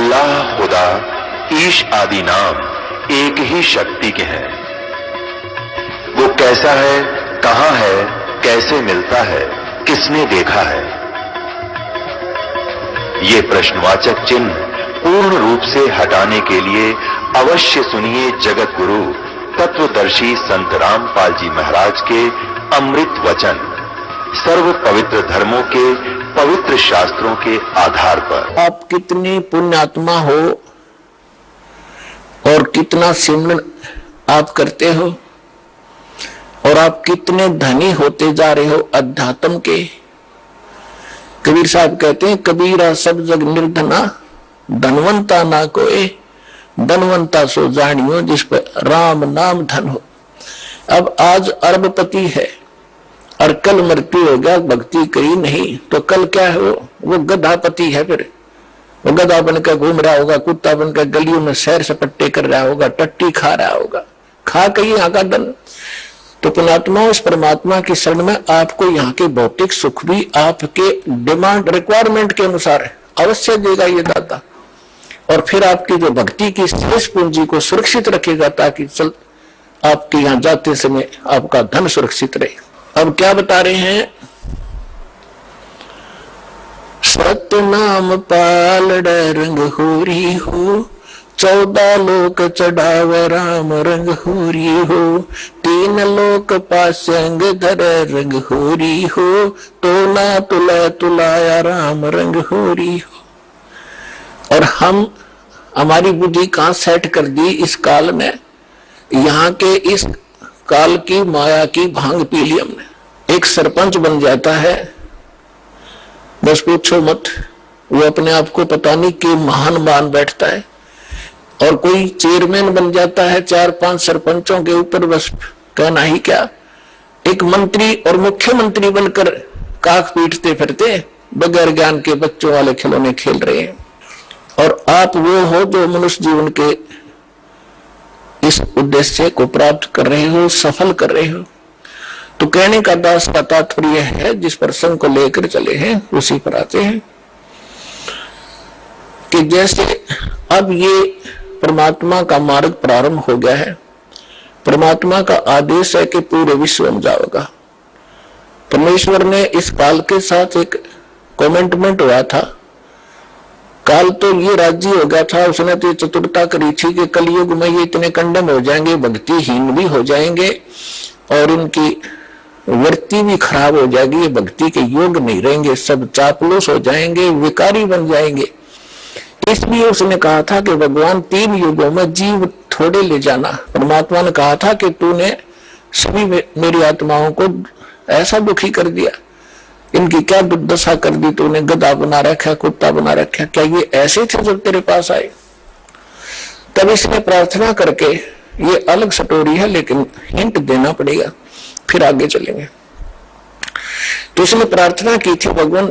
अल्लाह, खुदा, ईश आदि नाम एक ही शक्ति के हैं। वो कैसा है, कहां है, कैसे मिलता है, किसने देखा है? ये प्रश्नवाचक चिन्ह पूर्ण रूप से हटाने के लिए अवश्य सुनिए जगत गुरु तत्वदर्शी संत रामपाल जी महाराज के अमृत वचन, सर्व पवित्र धर्मों के पवित्र शास्त्रों के आधार पर। आप कितनी पुण्यात्मा हो और कितना सिमरन आप करते हो और आप कितने धनी होते जा रहे हो अध्यात्म के। कबीर साहब कहते हैं, कबीरा सब जग निर्धना, धनवंता ना कोई, धनवंता सो जानियो जिस पर राम नाम धन हो। अब आज अरबपति है और कल मृत्यु होगा, भक्ति करी नहीं तो कल क्या है? वो गधापति है। फिर वो गधा बनकर घूम रहा होगा, कुत्ता बनकर गलियों में सैर सपट्टे कर रहा होगा, टट्टी खा रहा होगा, खा कहीं यहाँ का धन। तो पुण्यात्मा उस परमात्मा की शरण में आपको यहाँ के भौतिक सुख भी आपके डिमांड रिक्वायरमेंट के अनुसार अवश्य देगा ये दाता, और फिर आपकी जो भक्ति की शेष पूंजी को सुरक्षित रखेगा ताकि चल आपके यहाँ जाते समय आपका धन सुरक्षित रहे। अब क्या बता रहे हैं? सत्य नाम पालड़ रंग होरी हो, 14 लोक चढ़ाव राम रंग होरी हो, 3 लोक पासंग धर रंग होरी हो, तो ना तुला तुलाया राम रंग होरी हो। और हम हमारी बुद्धि कहां सेट कर दी इस काल में? यहाँ के इस काल की माया की भांग पी ली हमने। एक सरपंच बन जाता है, बस पूछो मत, वो अपने आप को पता नहीं कि महान मान बैठता है। और कोई चेयरमैन बन जाता है 4-5 सरपंचों के ऊपर, बस कहना ही क्या। एक मंत्री और मुख्यमंत्री बनकर काख पीटते फिरते बगैर ज्ञान के बच्चों वाले खिलौने खेल रहे हैं। और आप वो हो जो मनुष्य जीवन के इस उद्देश्य को प्राप्त कर रहे हो, सफल कर रहे हो। तो कहने का दास का तात्पर्य है, जिस प्रसंग को लेकर चले हैं उसी पर आते हैं कि जैसे अब ये परमात्मा का मार्ग प्रारंभ हो गया है, परमात्मा का आदेश है कि पूरे विश्व में जाओगा। परमेश्वर ने इस काल के साथ एक कमेंटमेंट हुआ था। काल तो ये राजी हो गया था, उसने तो चतुरता करी थी कि कलयुग में ये इतने कंडम हो जाएंगे, भक्तिहीन भी हो जाएंगे और इनकी वृत्ति भी खराब हो जाएगी, ये भक्ति के योग नहीं रहेंगे, सब चापलूस हो जाएंगे, विकारी बन जाएंगे। इसलिए उसने कहा था कि भगवान 3 युगों में जीव थोड़े ले जाना। परमात्मा ने कहा था कि तूने सभी मेरी आत्माओं को ऐसा दुखी कर दिया, इनकी क्या दुर्दशा कर दी तूने, गधा बना रखा, कुत्ता बना रखा, क्या ये ऐसे थे जब तेरे पास आए? तब इसने प्रार्थना करके, ये अलग स्टोरी है लेकिन हिंट देना पड़ेगा, फिर आगे चलेंगे। तो इसने प्रार्थना की थी, भगवान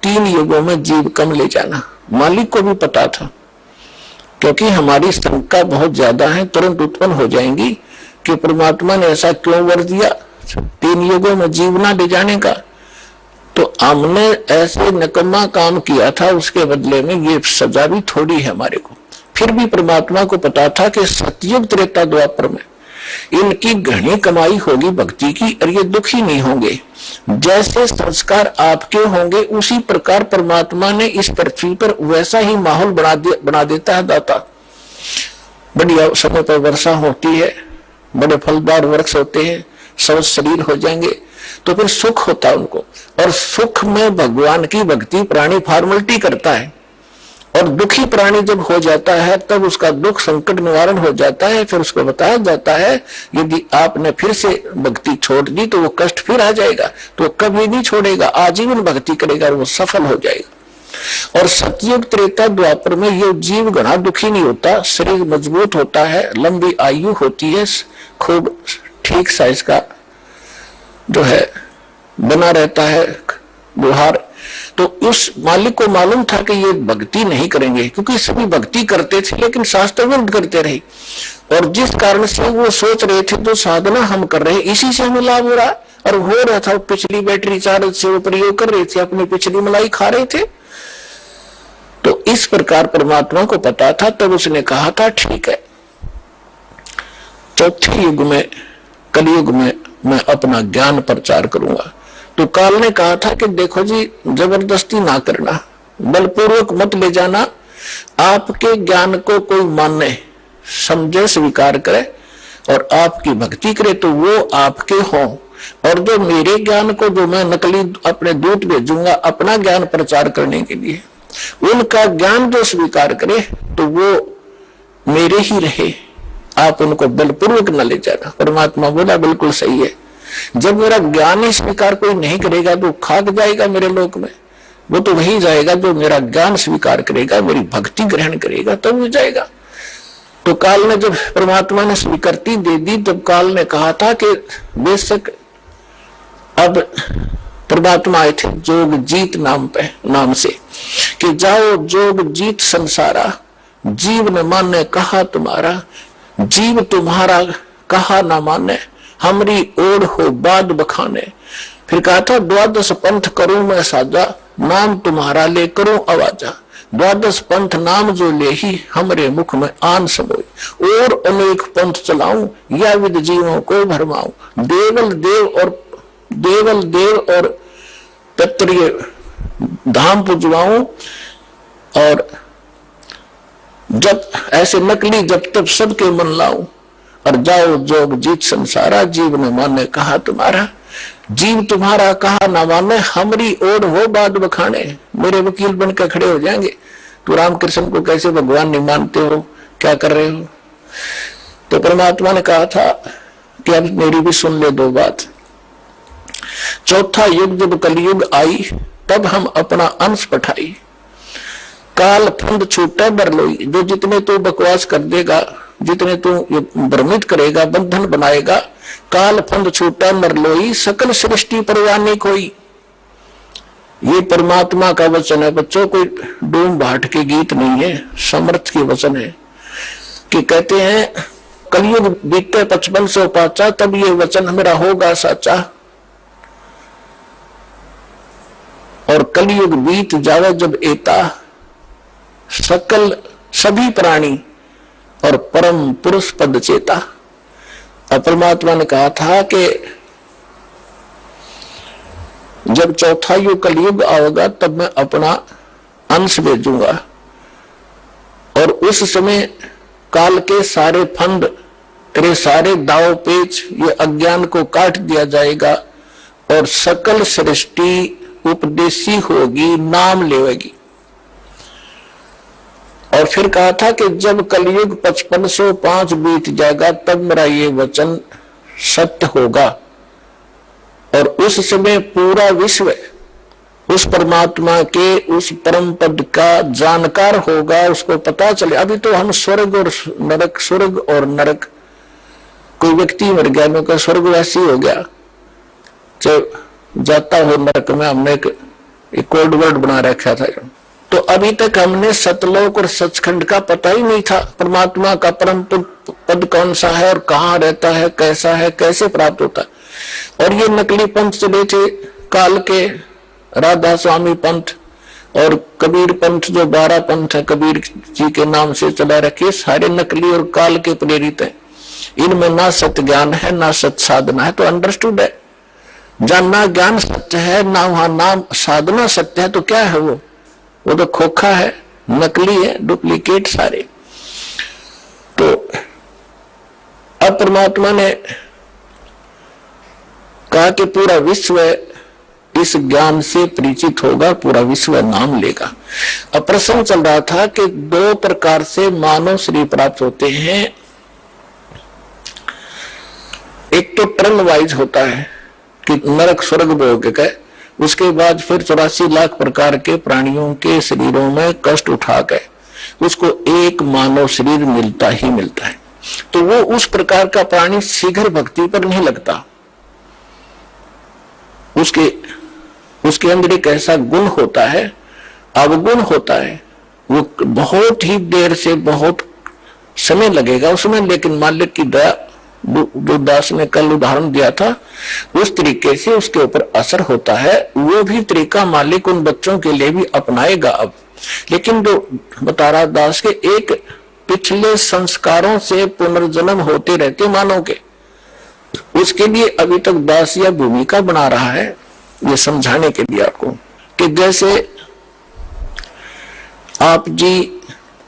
3 युगों में जीव कम ले जाना। मालिक को भी पता था, क्योंकि हमारी शंका बहुत ज्यादा है, तुरंत उत्पन्न हो जाएंगी कि परमात्मा ने ऐसा क्यों वर दिया 3 युगों में जीव ना ले जाने का। तो हमने ऐसे नकम्मा काम किया था, उसके बदले में ये सजा भी थोड़ी है हमारे को। फिर भी परमात्मा को पता था कि सतयुग त्रेता द्वापर में इनकी घनी कमाई होगी भक्ति की और ये दुखी नहीं होंगे। जैसे संस्कार आपके होंगे उसी प्रकार परमात्मा ने इस पृथ्वी पर वैसा ही माहौल बना देता है दाता। बढ़िया समय पर वर्षा होती है, बड़े फलदार वृक्ष होते हैं, सब शरीर हो जाएंगे, तो फिर सुख होता है उनको। और सुख में भगवान की भक्ति प्राणी फॉर्मेलिटी करता है, और दुखी प्राणी जब हो जाता है तब उसका दुख संकट निवारण हो जाता है। फिर उसको बताया जाता है यदि आपने फिर से भक्ति छोड़ दी तो वो कष्ट फिर आ जाएगा, तो कभी नहीं छोड़ेगा, आजीवन भक्ति करेगा और वो सफल हो जाएगा। और सतयुग त्रेता द्वापर में ये जीव घना दुखी नहीं होता, शरीर मजबूत होता है, लंबी आयु होती है, खूब ठीक साइज का जो है बना रहता है गुहार। तो उस मालिक को मालूम था कि ये भक्ति नहीं करेंगे, क्योंकि सभी भक्ति करते थे लेकिन शास्त्र विरुद्ध करते रहे, और जिस कारण से वो सोच रहे थे तो साधना हम कर रहे इसी से हमें लाभ हो रहा, और हो रहा था। पिछली बैटरी चार्ज से वो प्रयोग कर रहे थे, अपनी पिछली मलाई खा रहे थे। तो इस प्रकार परमात्मा को पता था, तब उसने कहा था ठीक है, चौथे युग में, कलयुग में मैं अपना ज्ञान प्रचार करूंगा। तो काल ने कहा था कि देखो जी, जबरदस्ती ना करना, बलपूर्वक मत ले जाना, आपके ज्ञान को कोई माने, समझे, स्वीकार करे और आपकी भक्ति करे तो वो आपके हों, और जो मेरे ज्ञान को, जो मैं नकली अपने दूत भेजूंगा अपना ज्ञान प्रचार करने के लिए, उनका ज्ञान जो स्वीकार करे तो वो मेरे ही रहे, आप उनको बलपूर्वक न ले जाना। परमात्मा बोला बिल्कुल सही है, जब मेरा ज्ञान ही स्वीकार कोई नहीं करेगा तो खाक जाएगा मेरे लोक में, वो तो वही जाएगा जो मेरा ज्ञान स्वीकार करेगा, मेरी भक्ति ग्रहण करेगा, तब वो जाएगा। तो काल ने जब परमात्मा ने स्वीकृति दे दी, तब काल ने कहा था कि बेशक अब परमात्मा आए थे जोग जीत नाम से, कि जाओ जोग जीत संसारा, जीव न माने कहा तुम्हारा, जीव तुम्हारा कहा ना माने, हमरी ओढ़ हो बाद बखाने। फिर कहा था द्वादश पंथ करूं मैं साजा, नाम तुम्हारा ले करूं आवाजा, द्वादश पंथ नाम जो ले ही हमरे मुख में आन समोई, और अनेक पंथ चलाऊं या विद जीवों को भरमाऊं, देवल देव और पितृ धाम पुजवाऊं, और जब ऐसे नकली जब तब सबके मन लाऊं, और जाओ जोग जीत संसारा, जीव न माने कहा तुम्हारा, जीव तुम्हारा कहा ना माने, हमरी ओढ़ हो बाद बखाने, मेरे वकील बनकर खड़े हो जाएंगे, तो रामकृष्ण को कैसे भगवान नहीं मानते हो, क्या कर रहे हो। तो परमात्मा ने कहा था कि अब मेरी भी सुन ले दो बात। चौथा युग जब कलयुग आई, तब हम अपना अंश पठाई, काल फंद छूटा बरलोई, जो जितने तू बकवास कर देगा, जितने तू भ्रमित करेगा, बंधन बनाएगा, काल फंद छूटा नरलोई, सकल सृष्टि परवाने कोई। ये परमात्मा का वचन है बच्चों, कोई डूम भाट के गीत नहीं है, समर्थ के वचन है। कि कहते हैं कलयुग बीते 5500 पाचा, तब ये वचन मेरा होगा साचा, और कलयुग बीत जावे जब एता, सकल सभी प्राणी और परम पुरुष पद चेता। और परमात्मा ने कहा था कि जब चौथा युग कलयुग आएगा तब मैं अपना अंश भेजूंगा, और उस समय काल के सारे फंद, तेरे सारे दाव पेच, ये अज्ञान को काट दिया जाएगा, और सकल सृष्टि उपदेशी होगी, नाम लेवेगी। और फिर कहा था कि जब कलयुग 5505 बीत जाएगा तब मेरा ये वचन सत्य होगा, और उस समय पूरा विश्व उस परमात्मा के उस परम पद का जानकार होगा, उसको पता चले। अभी तो हम स्वर्ग और नरक, स्वर्ग और नरक, कोई व्यक्ति मर गया में का स्वर्गवासी हो गया, चाहे जाता हो नरक में, हमने एक कोड वर्ड बना रखा था। तो अभी तक हमने सतलोक और सचखंड का पता ही नहीं था, परमात्मा का परम पद कौन सा है और कहाँ रहता है, कैसा है, कैसे प्राप्त होता है। और ये नकली पंथ चले थे काल के, राधा स्वामी पंथ और कबीर पंथ, जो 12 पंथ है कबीर जी के नाम से चला रखे, सारे नकली और काल के प्रेरित हैं। इनमें ना सत्य ज्ञान है ना सत्य साधना है, तो अंडरस्टूड है। जानना ज्ञान सत्य है, ना वहां नाम साधना सत्य है, तो क्या है वो तो खोखा है, नकली है, डुप्लीकेट सारे। तो अब परमात्मा ने कहा कि पूरा विश्व इस ज्ञान से परिचित होगा, पूरा विश्व नाम लेगा। अब प्रश्न चल रहा था कि 2 प्रकार से मानव शरीर प्राप्त होते हैं। एक तो टर्न वाइज होता है कि नरक स्वर्ग भोग के, उसके बाद फिर 84 लाख प्रकार के प्राणियों के शरीरों में कष्ट उठा के उसको एक मानव शरीर मिलता ही मिलता है। तो वो उस प्रकार का प्राणी शीघ्र भक्ति पर नहीं लगता, उसके अंदर एक ऐसा गुण होता है, अवगुण होता है, वो बहुत ही देर से बहुत समय लगेगा उसमें, लेकिन मालिक की दया, जो दास ने कल उदाहरण दिया था, उस तरीके से उसके ऊपर असर होता है। वो भी तरीका मालिक उन बच्चों के लिए भी अपनाएगा अब। लेकिन जो बता रहा दास के एक पिछले संस्कारों से पुनर्जन्म होते रहते मानव के, उसके लिए अभी तक दास यह भूमिका बना रहा है ये समझाने के लिए आपको कि जैसे आप जी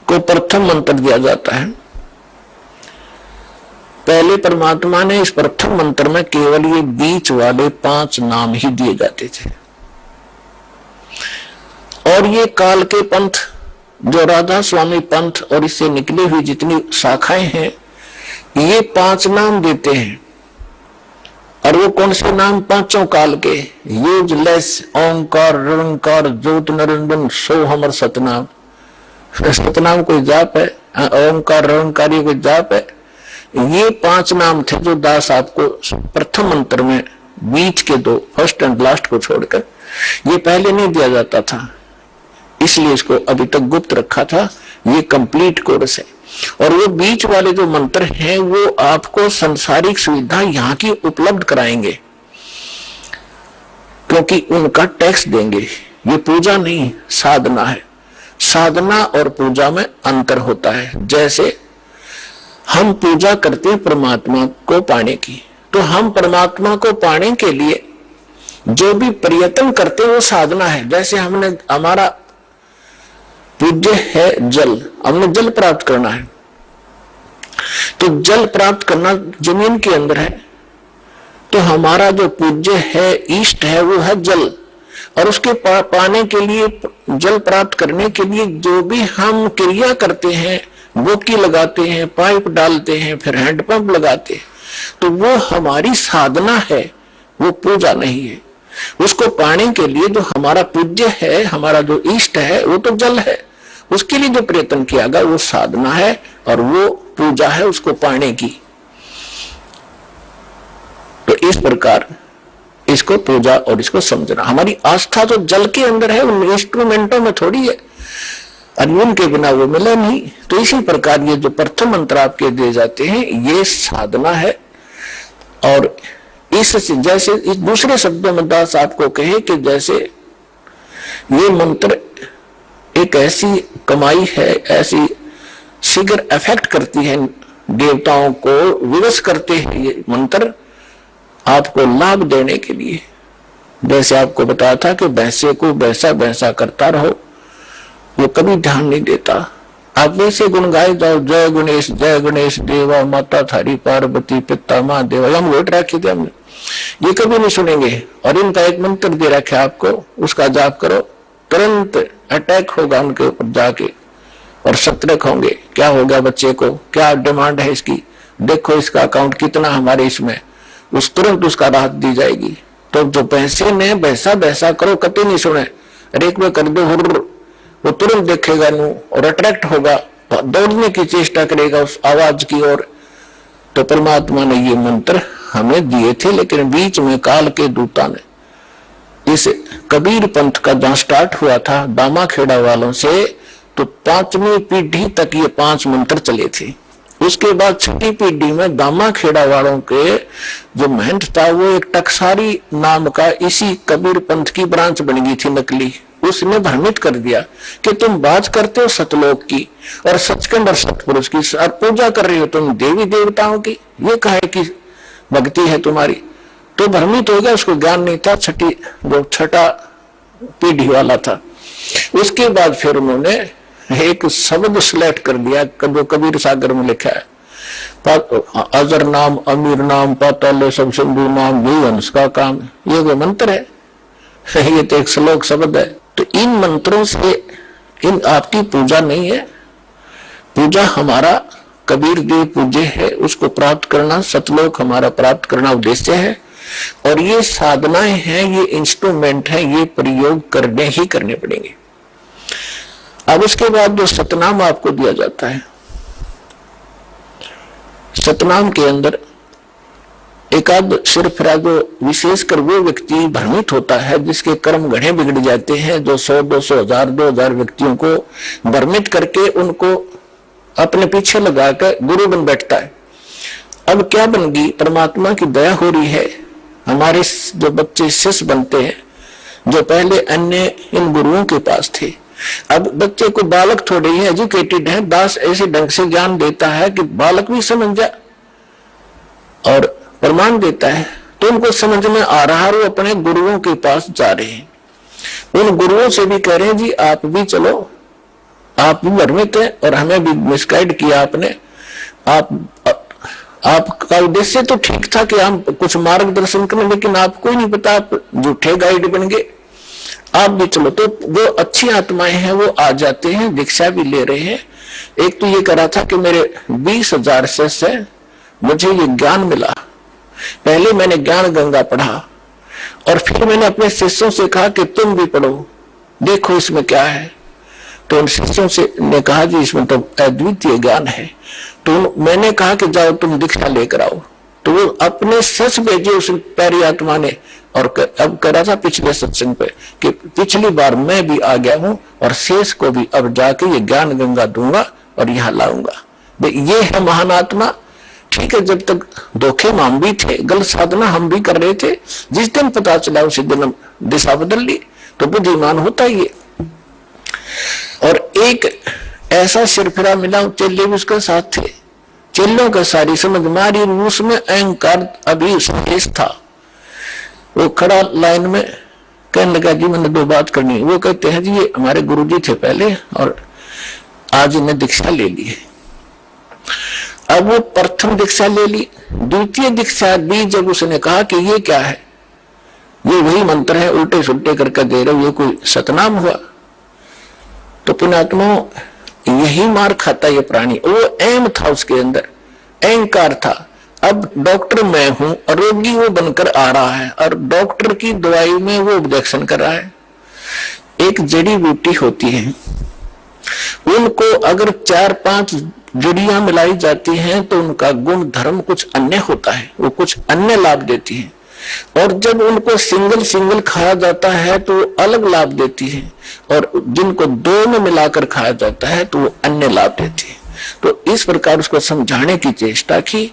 को प्रथम मंत्र दिया जाता है, पहले परमात्मा ने इस प्रथम मंत्र में केवल ये बीच वाले 5 नाम ही दिए जाते थे, और ये काल के पंथ जो राधा स्वामी पंथ और इससे निकली हुई जितनी शाखाएं हैं ये 5 नाम देते हैं। और वो कौन से नाम? पांचों काल के, यूजलेस, ओंकार, निरंकार, ज्योत निरंजन, सोहम और सतनाम। सतनाम कोई जाप है? ओंकार निरंकार ये कोई जाप है? ये 5 नाम थे जो दास आपको प्रथम मंत्र में बीच के 2 फर्स्ट एंड लास्ट को छोड़कर, ये पहले नहीं दिया जाता था, इसलिए इसको अभी तक गुप्त रखा था। ये कंप्लीट कोर्स है। और वो बीच वाले जो मंत्र हैं वो आपको संसारिक सुविधा यहाँ की उपलब्ध कराएंगे, क्योंकि उनका टैक्स देंगे। ये पूजा नहीं, साधना है। साधना और पूजा में अंतर होता है। जैसे हम पूजा करते हैं परमात्मा को पाने की, तो हम परमात्मा को पाने के लिए जो भी प्रयत्न करते हैं वो साधना है। जैसे हमने, हमारा पूज्य है जल, हमने जल प्राप्त करना है, तो जल प्राप्त करना जमीन के अंदर है, तो हमारा जो पूज्य है, इष्ट है, वो है जल। और उसके पाने के लिए, जल प्राप्त करने के लिए जो भी हम क्रिया करते हैं, बोकी लगाते हैं, पाइप डालते हैं, फिर हैंडपंप लगाते हैं, तो वो हमारी साधना है, वो पूजा नहीं है। उसको पाने के लिए जो हमारा पूज्य है, हमारा जो इष्ट है, वो तो जल है, उसके लिए जो प्रयत्न किया गया वो साधना है और वो पूजा है उसको पाने की। तो इस प्रकार इसको पूजा और इसको समझना। हमारी आस्था तो जल के अंदर है, उन इंस्ट्रूमेंटों में थोड़ी है, अर्जुन के बिना वो मिला नहीं। तो इसी प्रकार ये जो प्रथम मंत्र आपके दिए जाते हैं ये साधना है। और इस जैसे इस दूसरे शब्दों में दास आपको कहे कि जैसे ये मंत्र एक ऐसी कमाई है, ऐसी शीघ्र इफेक्ट करती है, देवताओं को विवश करते हैं ये मंत्र आपको लाभ देने के लिए। जैसे आपको बताया था कि भैंसे को भैंसा भैंसा करता रहो, वो कभी ध्यान नहीं देता। आप वैसे गुण गाए जाओ, जय गणेश देवा, माता थारी पार्वती, पिता माँ देवा, हम वेट रखे थे हमने, ये कभी नहीं सुनेंगे। और इनका एक मंत्र दे रखा आपको, उसका जाप करो, तुरंत अटैक होगा उनके ऊपर जाके और सतर्क होंगे। क्या हो गया बच्चे को, क्या डिमांड है इसकी, देखो इसका अकाउंट कितना हमारे इसमें, उस तुरंत उसका राहत दी जाएगी। तो जो पैसे ने भैसा भैसा करो कभी नहीं सुने, रेक में कर दो हुर्र, वो तुरंत देखेगा नू और अट्रैक्ट होगा, दौड़ने की चेष्टा करेगा उस आवाज की ओर। तो परमात्मा ने ये मंत्र हमें दिए थे, लेकिन बीच में काल के दूता ने इस कबीर पंथ का जहां स्टार्ट हुआ था दामा खेड़ा वालों से, तो 5वीं पीढ़ी तक ये 5 मंत्र चले थे। उसके बाद 6ठी पीढ़ी में दामा खेड़ा वालों के जो महंत था वो एक टकसारी नाम का इसी कबीर पंथ की ब्रांच बन गई थी नकली। उसने भ्रमित कर दिया कि तुम बात करते हो सतलोक की और सचखंड और सतपुरुष की और पूजा कर रही हो तुम देवी देवताओं की, ये कहे कि भक्ति है तुम्हारी। तो भ्रमित हो गया, उसको ज्ञान नहीं था, छठा पीढ़ी वाला था। उसके बाद फिर उन्होंने एक शब्द सिलेक्ट कर दिया जो कबीर सागर में लिखा है, अजर नाम, अमीर नाम, पाताल सब सिंधु नाम, ये वंश का काम। ये वो मंत्र है, ये तो एक श्लोक शब्द है। तो इन मंत्रों से इन आपकी पूजा नहीं है, पूजा हमारा कबीर देव पूज्य है, उसको प्राप्त करना, सतलोक हमारा प्राप्त करना उद्देश्य है। और ये साधनाएं हैं, ये इंस्ट्रूमेंट है, ये प्रयोग करने ही करने पड़ेंगे। अब उसके बाद जो सतनाम आपको दिया जाता है, सतनाम के अंदर एकाध सिर्फ जो विशेषकर वो व्यक्ति भ्रमित होता है जिसके कर्म घड़े बिगड़ जाते हैं, जो 100, 200, 1000, 2000 व्यक्तियों को भ्रमित करके उनको अपने पीछे लगाकर गुरु बन बैठता है। अब क्या बन गई, परमात्मा की दया हो रही है, हमारे जो बच्चे शिष्य बनते हैं जो पहले अन्य इन गुरुओं के पास थे, अब बच्चे को बालक थोड़े ही एजुकेटेड है, दास ऐसे ढंग से ज्ञान देता है कि बालक भी समझ जाए और प्रमाण देता है, तो उनको समझ में आ रहा है। वो अपने गुरुओं के पास जा रहे हैं, उन गुरुओं से भी कह रहे हैं जी आप भी चलो, आप भी भ्रमित है और हमें भी मिसगाइड किया आपने। आपका उद्देश्य तो ठीक था कि हम कुछ मार्गदर्शन करें, लेकिन आपको ही नहीं पता, आप झूठे गाइड बन गए, आप भी चलो। तो वो अच्छी आत्माएं हैं, वो आ जाते हैं, दीक्षा भी ले रहे हैं। एक तो ये करा था कि मेरे 20,000 से मुझे ये ज्ञान मिला। पहले मैंने ज्ञान गंगा पढ़ा और फिर मैंने अपने शिष्यों से कहा कि तुम भी पढ़ो, देखो इसमें क्या है। तो उन शिष्यों से ने कहा जी इसमें तो अद्वितीय ज्ञान है। तो मैंने कहा कि जाओ तुम दीक्षा लेकर आओ। तो वो अपने सच भेजे उस प्यारी आत्मा ने। और अब करा था पिछले सत्संग पे कि पिछली बार मैं भी आ गया हूं और शेष को भी अब जाके ये ज्ञान गंगा दूंगा और यहाँ लाऊंगा। ये है महान आत्मा। ठीक है, जब तक धोखे में हम भी थे, गलत साधना हम भी कर रहे थे, जिस दिन पता चला उसी दिन दिशा बदल ली। तो बुद्धिमान होता ही है। और एक ऐसा सिरफिरा मिला, चेले भी उसके साथ थे, चेलों का सारी समझ मारी, उसमें अहंकार अभी शेष था। वो खड़ा लाइन में कहने लगा जी मैंने 2 बात करनी है। वो कहते हैं जी ये हमारे गुरुजी थे पहले और आज इन्हें दीक्षा ले ली है। अब वो प्रथम दीक्षा ले ली, द्वितीय दीक्षा भी जब उसने कहा कि ये क्या है, ये वही मंत्र है, उल्टे सुल्टे करके दे रहे हो, ये कोई सतनाम हुआ। तो पुण्यात्मा यही मार खाता ये प्राणी। वो एम था उसके अंदर, अहंकार था। अब डॉक्टर मैं हूं और रोगी वो बनकर आ रहा है और डॉक्टर की दवाई में वो ऑब्जेक्शन कर रहा है। एक जड़ी बूटी होती है, उनको अगर 4-5 जड़ियां मिलाई जाती हैं तो उनका गुण धर्म कुछ अन्य होता है, वो कुछ अन्य लाभ देती है। और जब उनको सिंगल खाया जाता है तो वो अलग लाभ देती है, और जिनको 2 में मिलाकर खाया जाता है तो वो अन्य लाभ देती है। तो इस प्रकार उसको समझाने की चेष्टा की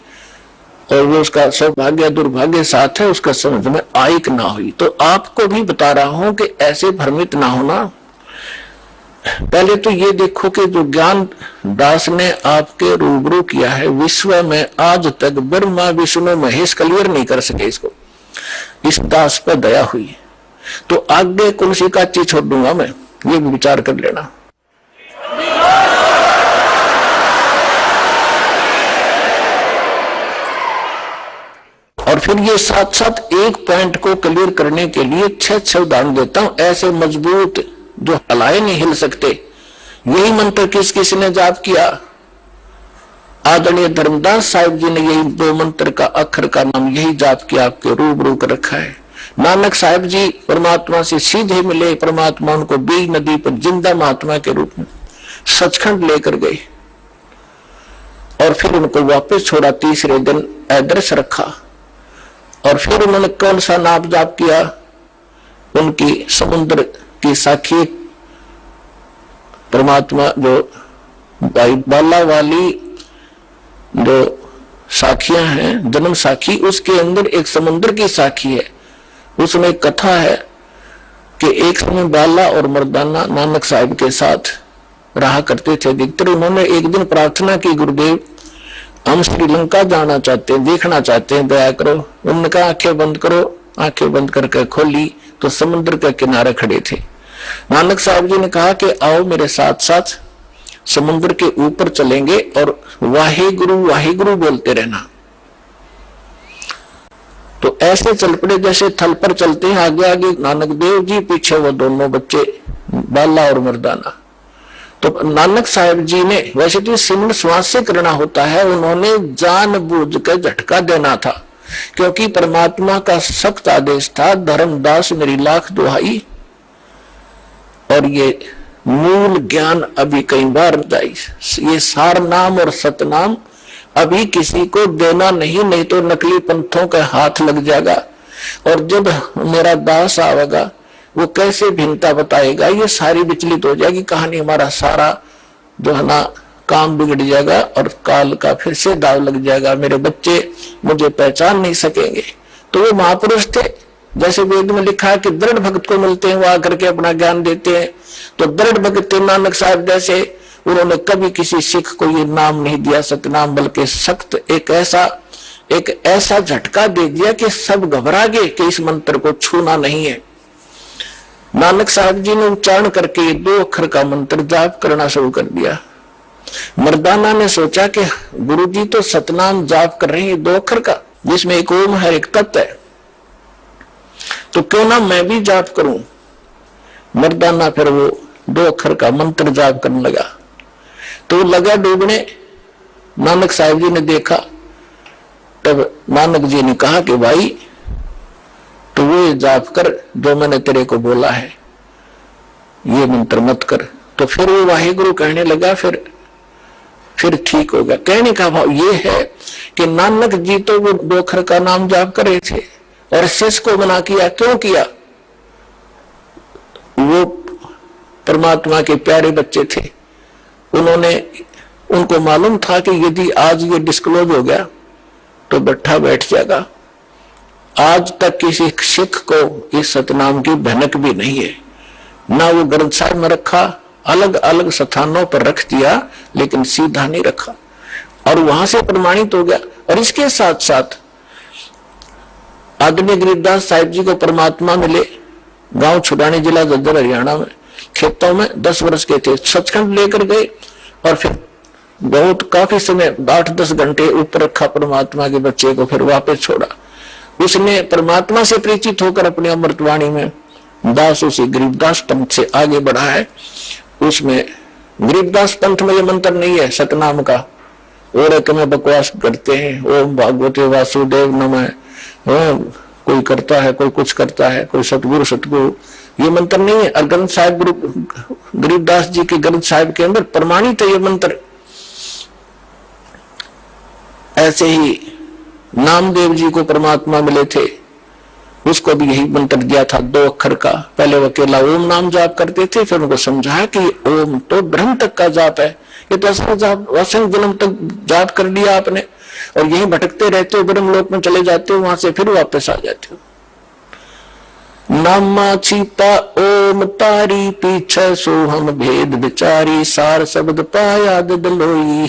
और वो उसका सौभाग्य दुर्भाग्य साथ है, उसका समझ में आई कि ना हुई। तो आपको भी बता रहा हूं कि ऐसे भ्रमित ना होना। पहले तो ये देखो कि जो ज्ञान दास ने आपके रूबरू किया है, विश्व में आज तक ब्रह्मा विष्णु महेश क्लियर नहीं कर सके इसको। इस दास पर दया हुई। तो आगे कुलसी का चीज छोड़ दूंगा मैं, ये भी विचार कर लेना। और फिर ये साथ एक पॉइंट को क्लियर करने के लिए 6 उदाहरण देता हूं, ऐसे मजबूत जो हलाए नहीं हिल सकते। यही मंत्र किस ने जाप किया? आदरणीय धर्मदास साहिब जी ने यही 2 मंत्र का अक्षर का नाम यही जाप किया, आपके रूबरू कर रखा है। नानक साहिब जी परमात्मा से सीधे मिले, परमात्मा उनको बीज नदी पर जिंदा महात्मा के रूप में सचखंड लेकर गए और फिर उनको वापस छोड़ा। तीसरे दिन आदर्श रखा और फिर उन्होंने कौन सा नाम जाप किया? उनकी समुद्र की साखी परमात्मा जो बाला वाली जो साखियां हैं, जन्म साखी, उसके अंदर एक समुद्र की साखी है। उसमें एक कथा है कि एक समय बाला और मर्दाना नानक साहिब के साथ रहा करते थे। अधिकतर उन्होंने एक दिन प्रार्थना की, गुरुदेव हम श्रीलंका जाना चाहते हैं, देखना चाहते हैं, दया करो। उन्होंने कहा आंखें बंद करो। आंखें बंद करके खोली तो समुद्र के किनारे खड़े थे। नानक साहब जी ने कहा कि आओ मेरे साथ साथ समुद्र के ऊपर चलेंगे और वाहिगुरु बोलते रहना। तो ऐसे चल पड़े जैसे थल पर चलते हैं, आगे आगे नानक देव जी, पीछे वो दोनों बच्चे बाला और मर्दाना। तो नानक साहब जी ने, वैसे तो सिमरन श्वास से करना होता है, उन्होंने जानबूझ कर झटका देना था क्योंकि परमात्मा का सख्त आदेश था, धर्मदास मेरी लाख दुहाई। और ये मूल ज्ञान अभी कई बार ये सार नाम और सतनाम अभी किसी को देना नहीं तो नकली पंथों का हाथ लग जाएगा। और जब मेरा दास आवेगा वो कैसे भिन्नता बताएगा, ये सारी विचलित हो जाएगी कहानी। हमारा सारा जो है ना काम बिगड़ जाएगा और काल का फिर से दाव लग जाएगा। मेरे बच्चे मुझे पहचान नहीं सकेंगे। तो वो महापुरुष थे, जैसे वेद में लिखा है कि दृढ़ भक्त को मिलते हैं, वो आकर के अपना ज्ञान देते हैं। तो दृढ़ भक्त के नानक साहब जैसे उन्होंने कभी किसी सिख को ये नाम नहीं दिया सतनाम, बल्कि सख्त एक ऐसा झटका दे दिया कि सब घबरा गए कि इस मंत्र को छूना नहीं है। नानक साहब जी ने उच्चारण करके ये 2 अक्षर का मंत्र जाप करना शुरू कर दिया। मर्दाना ने सोचा कि गुरुजी तो सतनाम जाप कर रहे हैं 2 अक्षर का, जिसमें एक ओम है, एक तत् है, तो क्यों ना मैं भी जाप करूं। मर्दाना फिर वो 2 अक्षर का मंत्र जाप करने लगा, तो लगा डूबने। नानक साहब जी ने देखा, तब नानक जी ने कहा कि भाई तो वो जाप कर जो मैंने तेरे को बोला है, ये मंत्र मत कर। तो फिर वो वाहिगुरु कहने लगा, फिर ठीक हो गया। कहने का भाव ये है कि नानक जी तो वो 2 अक्षर का नाम जाप कर रहे थे और शिष्य को मना किया। क्यों किया? वो परमात्मा के प्यारे बच्चे थे, उनको मालूम था कि यदि आज ये डिस्क्लोज हो गया तो बैठा बैठ जाएगा। आज तक किसी सिख को इस सतनाम की भनक भी नहीं है, ना वो ग्रंथ साहिब में रखा, अलग अलग स्थानों पर रख दिया, लेकिन सीधा नहीं रखा, और वहां से प्रमाणित हो गया। और इसके साथ साथ आदरणीय गरीबदास साहिब जी को परमात्मा मिले, गांव छुड़ानी, जिला जज्जर, हरियाणा में, खेतों में 10 वर्ष के थे, सचखंड लेकर गए और फिर बहुत काफी समय 8-10 घंटे ऊपर रखा परमात्मा के बच्चे को, फिर वापस छोड़ा। उसने परमात्मा से परिचित होकर अपनी अमृतवाणी में दासों से गरीबदास पंथ से आगे बढ़ा है। उसमें गरीबदास पंथ में ये मंत्र नहीं है सतनाम का, और में बकवास करते हैं, ओम भागवते वासुदेव नमः, कोई करता है, कोई कुछ करता है, कोई सतगुरु, ये मंत्र नहीं है। और ग्रंथ साहिब गरीबदास जी के ग्रंथ साहिब के अंदर प्रमाणित है ये मंत्र। ऐसे ही नामदेव जी को परमात्मा मिले थे, उसको भी यही मंत्र दिया था 2 अक्षर का। पहले वो अकेला ओम नाम जाप करते थे, फिर उनको समझाया कि ओम तो ब्रह्म तक का जाप है, ये तो असंख्य जन्म तक जाप कर लिया आपने, और यही भटकते रहते हो, ब्रह्म लोक में चले जाते हो, वहां से फिर वापस आ जाते हो। नामा छिपा ओम तारी, पीछे सोहम भेद विचारी, सार शब्द पाया दलोई,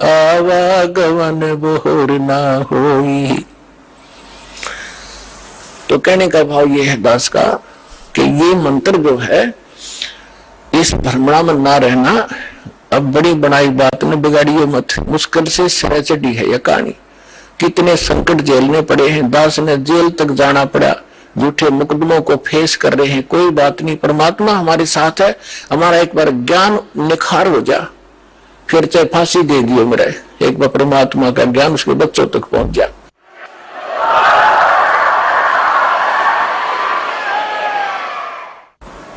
आवागवन बोर ना होई। तो कहने का भाव ये है दास का कि ये मंत्र जो है, इस भ्रमणा में ना रहना। अब बड़ी बनाई बात ने बिगाड़िए मत, मुश्किल से सिर चढ़ी है यह कहानी। कितने संकट झेलने पड़े हैं, दास ने जेल तक जाना पड़ा, झूठे मुकदमों को फेस कर रहे हैं। कोई बात नहीं, परमात्मा हमारे साथ है। हमारा एक बार ज्ञान निखार हो जा, फिर चाहे फांसी दे दियो मेरे, एक बार परमात्मा का ज्ञान उसके बच्चों तक पहुंच जा।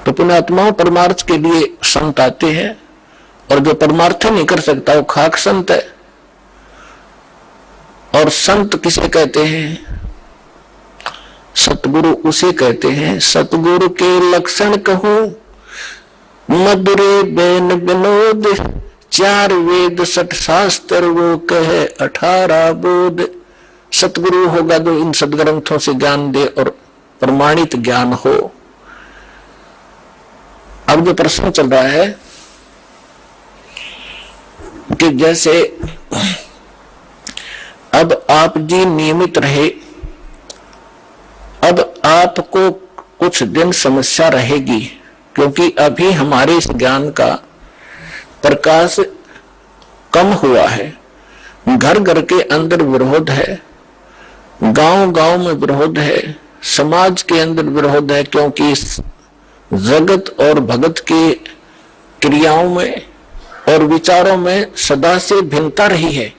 तो पुण्यात्माओं, परमार्थ के लिए संत आते हैं, और जो परमार्थ नहीं कर सकता वो खाक संत है। और संत किसे कहते हैं? सतगुरु उसे कहते हैं। सतगुरु के लक्षण कहूं, मधुरे बेन विनोद, 4 वेद 60 शास्त्र, वो कहे 18 बोध। सतगुरु होगा जो इन सदग्रंथों से ज्ञान दे और प्रमाणित ज्ञान हो। अब जो प्रश्न चल रहा है कि जैसे अब आप जी नियमित रहे, अब आपको कुछ दिन समस्या रहेगी, क्योंकि अभी हमारे इस ज्ञान का प्रकाश कम हुआ है। घर घर के अंदर विरोध है, गांव गांव में विरोध है, समाज के अंदर विरोध है, क्योंकि इस जगत और भगत के क्रियाओं में और विचारों में सदा से भिन्नता रही है।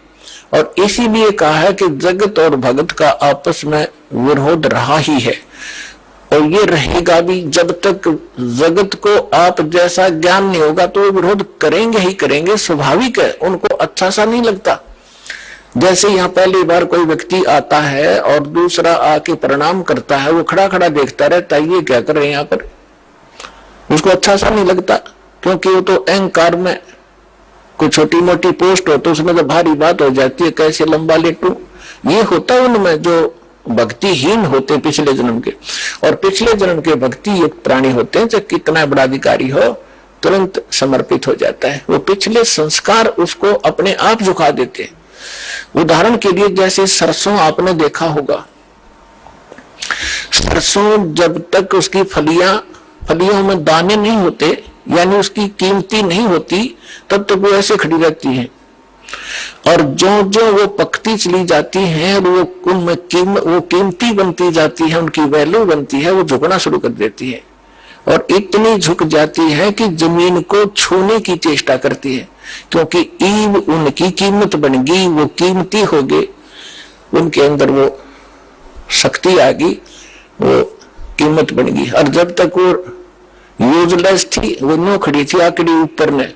और इसीलिए कहा है कि जगत और भगत का आपस में विरोध रहा ही है, और ये रहेगा भी। जब तक जगत को आप जैसा ज्ञान नहीं होगा तो वो विरोध करेंगे ही करेंगे, स्वाभाविक है, उनको अच्छा सा नहीं लगता। जैसे यहाँ पहली बार कोई व्यक्ति आता है और दूसरा आके प्रणाम करता है, वो खड़ा खड़ा देखता रहता है, ये क्या कर रहे हैं यहाँ पर, उसको अच्छा सा नहीं लगता, क्योंकि वो तो अहंकार में कोई छोटी मोटी पोस्ट हो तो उसमें तो भारी बात हो जाती है, कैसे लंबा लेटू, ये होता है उनमें जो भक्तिहीन होते हैं पिछले जन्म के, और पिछले जन्म के भक्ति युक्त प्राणी होते हैं, चाहे कितना बड़ा अधिकारी हो तुरंत समर्पित हो जाता है। वो पिछले संस्कार उसको अपने आप झुका देते हैं। उदाहरण के लिए जैसे सरसों आपने देखा होगा, सरसों जब तक उसकी फलियों में दाने नहीं होते, यानी उसकी कीमती नहीं होती, तब तक वो ऐसे खड़ी रहती है। और जो जो वो पकती चली जाती है, वो कीमती बनती जाती है, उनकी वैल्यू बनती है, वो झुकना शुरू कर देती है। और इतनी झुक जाती है कि जमीन को छूने की चेष्टा करती है, क्योंकि ईव उनकी कीमत बन गई, वो कीमती हो गए, उनके अंदर वो शक्ति आ गई, वो कीमत बन गई। और जब तक वो यूजलेस थी, वो नो खड़ी थी आकड़ी ऊपर ने।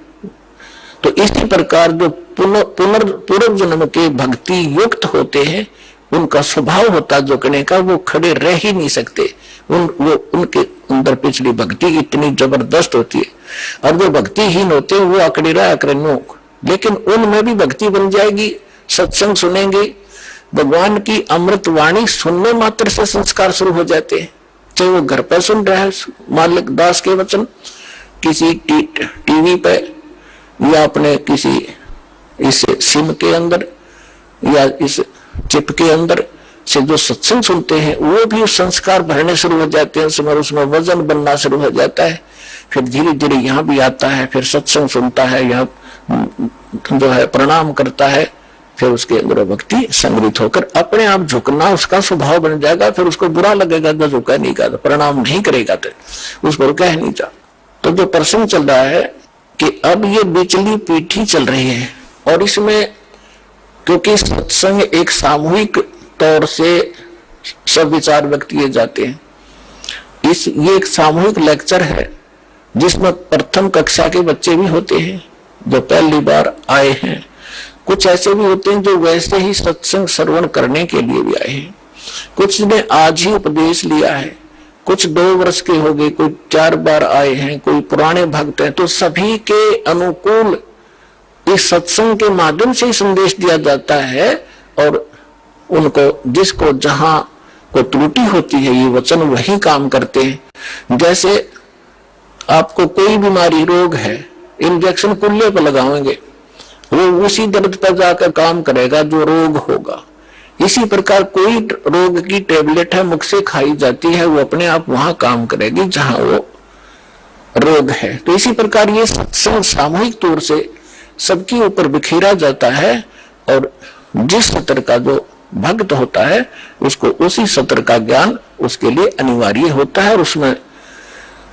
तो इसी प्रकार जो पूर्व जन्म के भक्ति युक्त होते हैं, उनका स्वभाव होता झुकने का, वो खड़े रह ही नहीं सकते। उनके अंदर पिछली भक्ति इतनी जबरदस्त होती है। और जो भक्तिहीन होते हैं वो आकड़ी रहा कर नो, लेकिन उनमें भी भक्ति बन जाएगी। सत्संग सुनेंगे, भगवान की अमृत वाणी सुनने मात्र से संस्कार शुरू हो जाते हैं। चाहे वो घर पर सुन रहा है मालिक दास के वचन, किसी टीवी पे, या अपने किसी इस सिम के अंदर, या इस चिप के अंदर से जो सत्संग सुनते हैं, वो भी संस्कार भरने शुरू हो जाते हैं, उसमें वजन बनना शुरू हो जाता है। फिर धीरे धीरे यहाँ भी आता है, फिर सत्संग सुनता है, यहाँ जो है प्रणाम करता है, फिर उसके अंदर भक्ति संग्रहित होकर अपने आप झुकना उसका स्वभाव बन जाएगा। फिर उसको बुरा लगेगा तो झुका नहीं का, प्रणाम नहीं करेगा तो उस पर कह नहीं जा। तो जो प्रसंग चल रहा है कि अब ये बिचली पीठी चल रही है, और इसमें क्योंकि सत्संग एक सामूहिक तौर से सब विचार व्यक्त किए जाते हैं, ये एक सामूहिक लेक्चर है जिसमें प्रथम कक्षा के बच्चे भी होते हैं जो पहली बार आए हैं, कुछ ऐसे भी होते हैं जो वैसे ही सत्संग श्रवण करने के लिए भी आए हैं, कुछ ने आज ही उपदेश लिया है, कुछ 2 वर्ष के हो गए, कोई 4 बार आए हैं, कोई पुराने भक्त हैं। तो सभी के अनुकूल इस सत्संग के माध्यम से ही संदेश दिया जाता है, और उनको जिसको जहां को त्रुटि होती है ये वचन वही काम करते हैं। जैसे आपको कोई बीमारी रोग है, इंजेक्शन कुल्ले पर लगाएंगे, वो उसी दर्द पर जाकर काम करेगा जो रोग होगा। इसी प्रकार कोई रोग की टेबलेट है, मुख से खाई जाती है, वो अपने आप वहां काम करेगी जहां वो रोग है। तो इसी प्रकार ये सत्संग सामूहिक तौर से सबके ऊपर बिखेरा जाता है, और जिस सत्र का जो भक्त होता है उसको उसी सत्र का ज्ञान उसके लिए अनिवार्य होता है, और उसमें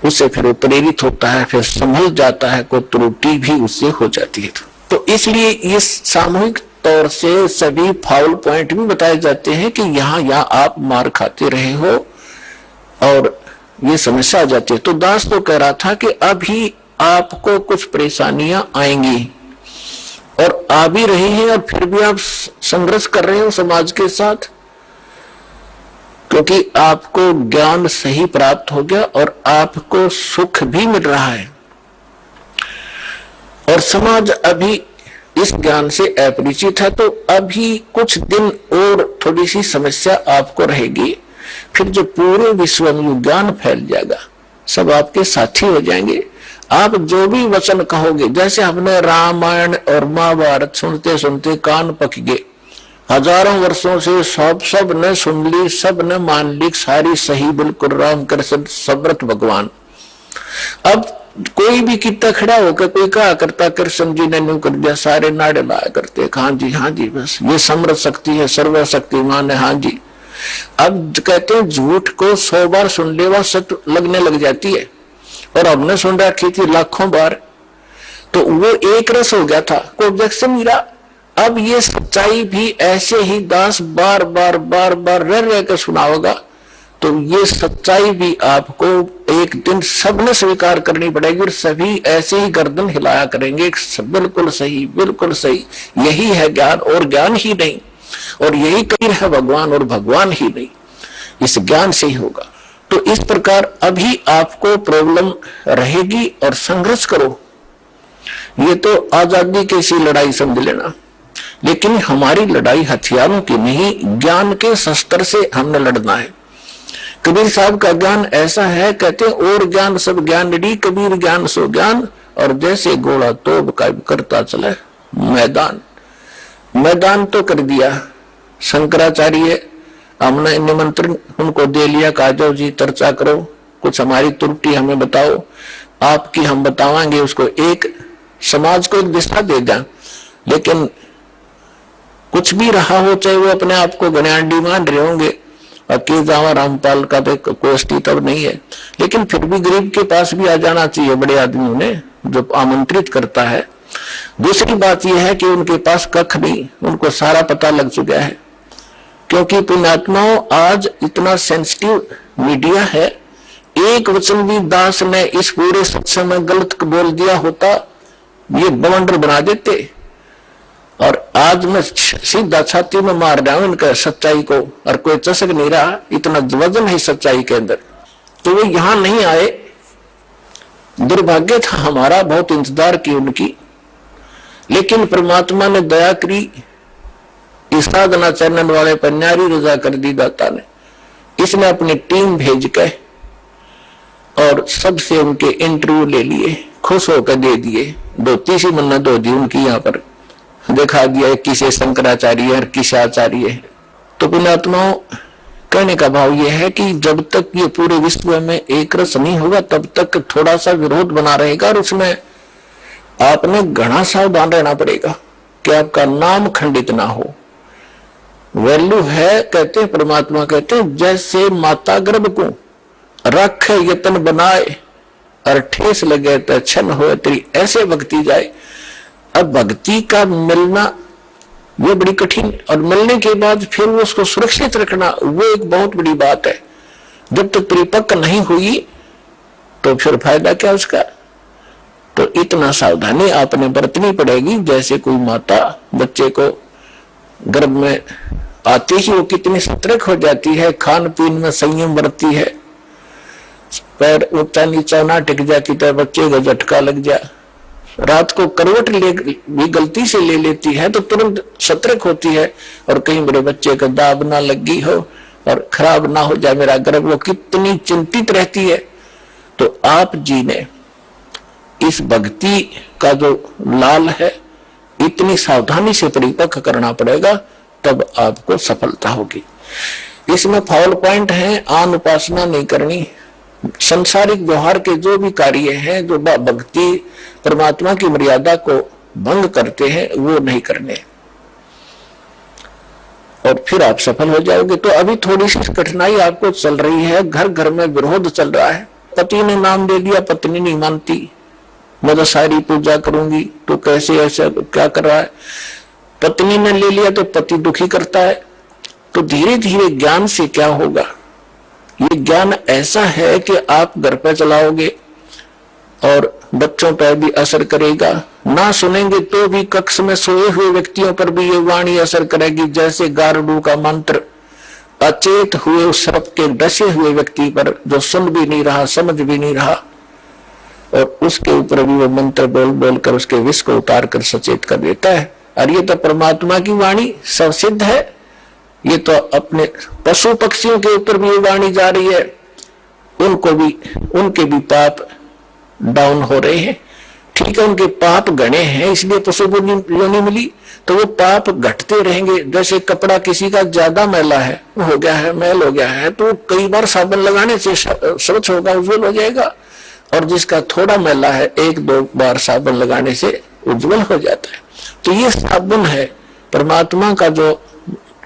उससे फिर वो प्रेरित होता है, फिर संभल जाता है, कोई त्रुटि भी उससे हो जाती है। तो इसलिए इस सामूहिक तौर से सभी फाउल पॉइंट भी बताए जाते हैं कि यहाँ आप मार खाते रहे हो और ये समस्या आ जाती है। तो दास तो कह रहा था कि अभी आपको कुछ परेशानियां आएंगी, और आ भी रही हैं, और फिर भी आप संघर्ष कर रहे हो समाज के साथ, क्योंकि आपको ज्ञान सही प्राप्त हो गया और आपको सुख भी मिल रहा है, और समाज अभी इस ज्ञान से अपरिचित है। तो अभी कुछ दिन और थोड़ी सी समस्या आपको रहेगी, फिर जो पूरे विश्व में ज्ञान फैल जाएगा, सब आपके साथी हो जाएंगे। आप जो भी वचन कहोगे, जैसे हमने रामायण और महाभारत सुनते सुनते कान पक गए, हजारों वर्षों से सब ने सुन ली, सब ने मान ली, सारी सही बिल्कुल राम कृष्ण समर्थ भगवान। अब कोई भी कितना खड़ा होकर कोई कहा करता कृष्ण जी ने न्यू कर दिया, सारे नाड़े लाया करते, हाँ जी बस ये समर्थ शक्ति है, सर्वशक्तिमान है, हाँ जी। अब कहते हैं झूठ को 100 बार सुन ले वह सत्य लगने लग जाती है, और हमने सुन रखी थी लाखों बार, तो वो एक रस हो गया था, कोई ऑब्जेक्शन नहीं रहा। अब ये सच्चाई भी ऐसे ही दास बार बार रह कर सुनाओगा, तो ये सच्चाई भी आपको एक दिन सबने स्वीकार करनी पड़ेगी, और सभी ऐसे ही गर्दन हिलाया करेंगे, बिल्कुल सही, यही है ज्ञान और ज्ञान ही नहीं, और यही कबीर है भगवान और भगवान ही नहीं, इस ज्ञान से ही होगा। तो इस प्रकार अभी आपको प्रॉब्लम रहेगी और संघर्ष करो। ये तो आजादी की सी लड़ाई समझ लेना, लेकिन हमारी लड़ाई हथियारों की नहीं, ज्ञान के शस्त्र से हमने लड़ना है। कबीर साहब का ज्ञान ऐसा है, कहते और ज्ञान सब ज्ञानड़ी, कबीर ज्ञान सो ज्ञान, और जैसे घोड़ा तोब का करता चले मैदान। मैदान तो कर दिया शंकराचार्य, हमने निमंत्रण उनको दे लिया, कहा जाओ जी चर्चा करो, कुछ हमारी त्रुटि हमें बताओ, आपकी हम बतावांगे, उसको एक समाज को एक दिशा दे दें। लेकिन कुछ भी रहा हो, चाहे वो अपने आप को गण्याडी मान रहे होंगे, और के जावा रामपाल का तो कोई अस्तित्व नहीं है, लेकिन फिर भी गरीब के पास भी आ जाना चाहिए बड़े आदमियों ने, जो आमंत्रित करता है। दूसरी बात यह है कि उनके पास कख नहीं, उनको सारा पता लग चुका है, क्योंकि पुण्यात्माओं आज इतना सेंसिटिव मीडिया है। एक वचन भी दास ने इस पूरे सत्संग में गलत बोल दिया होता, ये बवंडर बना देते। और आज मैं सीधा छाती में मार रहा हूं इनका सच्चाई को, और कोई चसक नहीं रहा, इतना वजन है सच्चाई के अंदर। तो वो यहां नहीं आए, दुर्भाग्य था हमारा, बहुत इंतजार की उनकी, लेकिन परमात्मा ने दया करी, इस साधना चैनल वाले पर न्यारी रजा कर दी दाता ने। इसने अपनी टीम भेज के और सबसे उनके इंटरव्यू ले लिए, खुश होकर दे दिए, 2-3 मन्नत दो दी उनकी, यहाँ पर दिखा दिया किसे शंकराचार्य है और किसे आचार्य है। तो पुण्यात्माओं, कहने का भाव यह है कि जब तक ये पूरे विश्व में एक रस नहीं होगा, तब तक थोड़ा सा विरोध बना रहेगा, और उसमें आपने घना सावधान रहना पड़ेगा कि आपका नाम खंडित ना हो। वैल्यू है, कहते हैं परमात्मा, कहते हैं जैसे माता गर्भ को रख यतन बनाए, और ठेस लगे तो छन हो तेरी, ऐसे भक्ति जाए। अब भक्ति का मिलना वो बड़ी कठिन, और मिलने के बाद फिर वो उसको सुरक्षित रखना, वो एक बहुत बड़ी बात है। जब तक परिपक्व नहीं हुई तो फिर फायदा क्या उसका। तो इतना सावधानी आपने बरतनी पड़ेगी, जैसे कोई माता बच्चे को गर्भ में आते ही वो कितनी सतर्क हो जाती है, खान पीन में संयम बरतती है, पैर ऊंचा नीचा ना टिक जा कि बच्चे को झटका लग जाए, रात को करवट भी गलती से ले लेती है तो तुरंत सतर्क होती है, और कहीं मेरे बच्चे का दाब ना लगी हो और खराब ना हो जाए मेरा गर्भ, वो कितनी चिंतित रहती है। तो आप जी ने इस भक्ति का जो लाल है, इतनी सावधानी से परिपक्व करना पड़ेगा, तब आपको सफलता होगी। इसमें फाउल पॉइंट है, आन उपासना नहीं करनी, संसारिक व्यवहार के जो भी कार्य हैं जो भक्ति परमात्मा की मर्यादा को भंग करते हैं, वो नहीं करने, और फिर आप सफल हो जाओगे। तो अभी थोड़ी सी कठिनाई आपको चल रही है, घर घर में विरोध चल रहा है। पति ने नाम ले लिया, पत्नी नहीं मानती, मैं तो सारी पूजा करूंगी, तो कैसे ऐसा क्या कर रहा है। पत्नी ने ले लिया तो पति दुखी करता है। तो धीरे धीरे ज्ञान से क्या होगा, ये ज्ञान ऐसा है कि आप घर पे चलाओगे और बच्चों पर भी असर करेगा, ना सुनेंगे तो भी कक्ष में सोए हुए व्यक्तियों पर भी ये वाणी असर करेगी, जैसे गारुड़ का मंत्र अचेत हुए उस सर्प के डसे हुए व्यक्ति पर, जो सुन भी नहीं रहा समझ भी नहीं रहा, और उसके ऊपर भी वो मंत्र बोल बोल कर उसके विष को उतार कर सचेत कर देता है। और ये तो परमात्मा की वाणी सब सिद्ध है। ये तो अपने पशु पक्षियों के ऊपर भी वाणी जा रही है, उनको भी, उनके भी पाप डाउन हो रहे हैं। ठीक है, उनके पाप गणे हैं इसलिए पशु योनि मिली, तो वो पाप घटते रहेंगे। जैसे कपड़ा किसी का ज्यादा मैला है, हो गया है, मैल हो गया है, तो कई बार साबुन लगाने से स्वच्छ होगा, उज्जवल हो जाएगा, और जिसका थोड़ा मैला है 1-2 बार साबुन लगाने से उज्जवल हो जाता है। तो ये साबुन है, परमात्मा का जो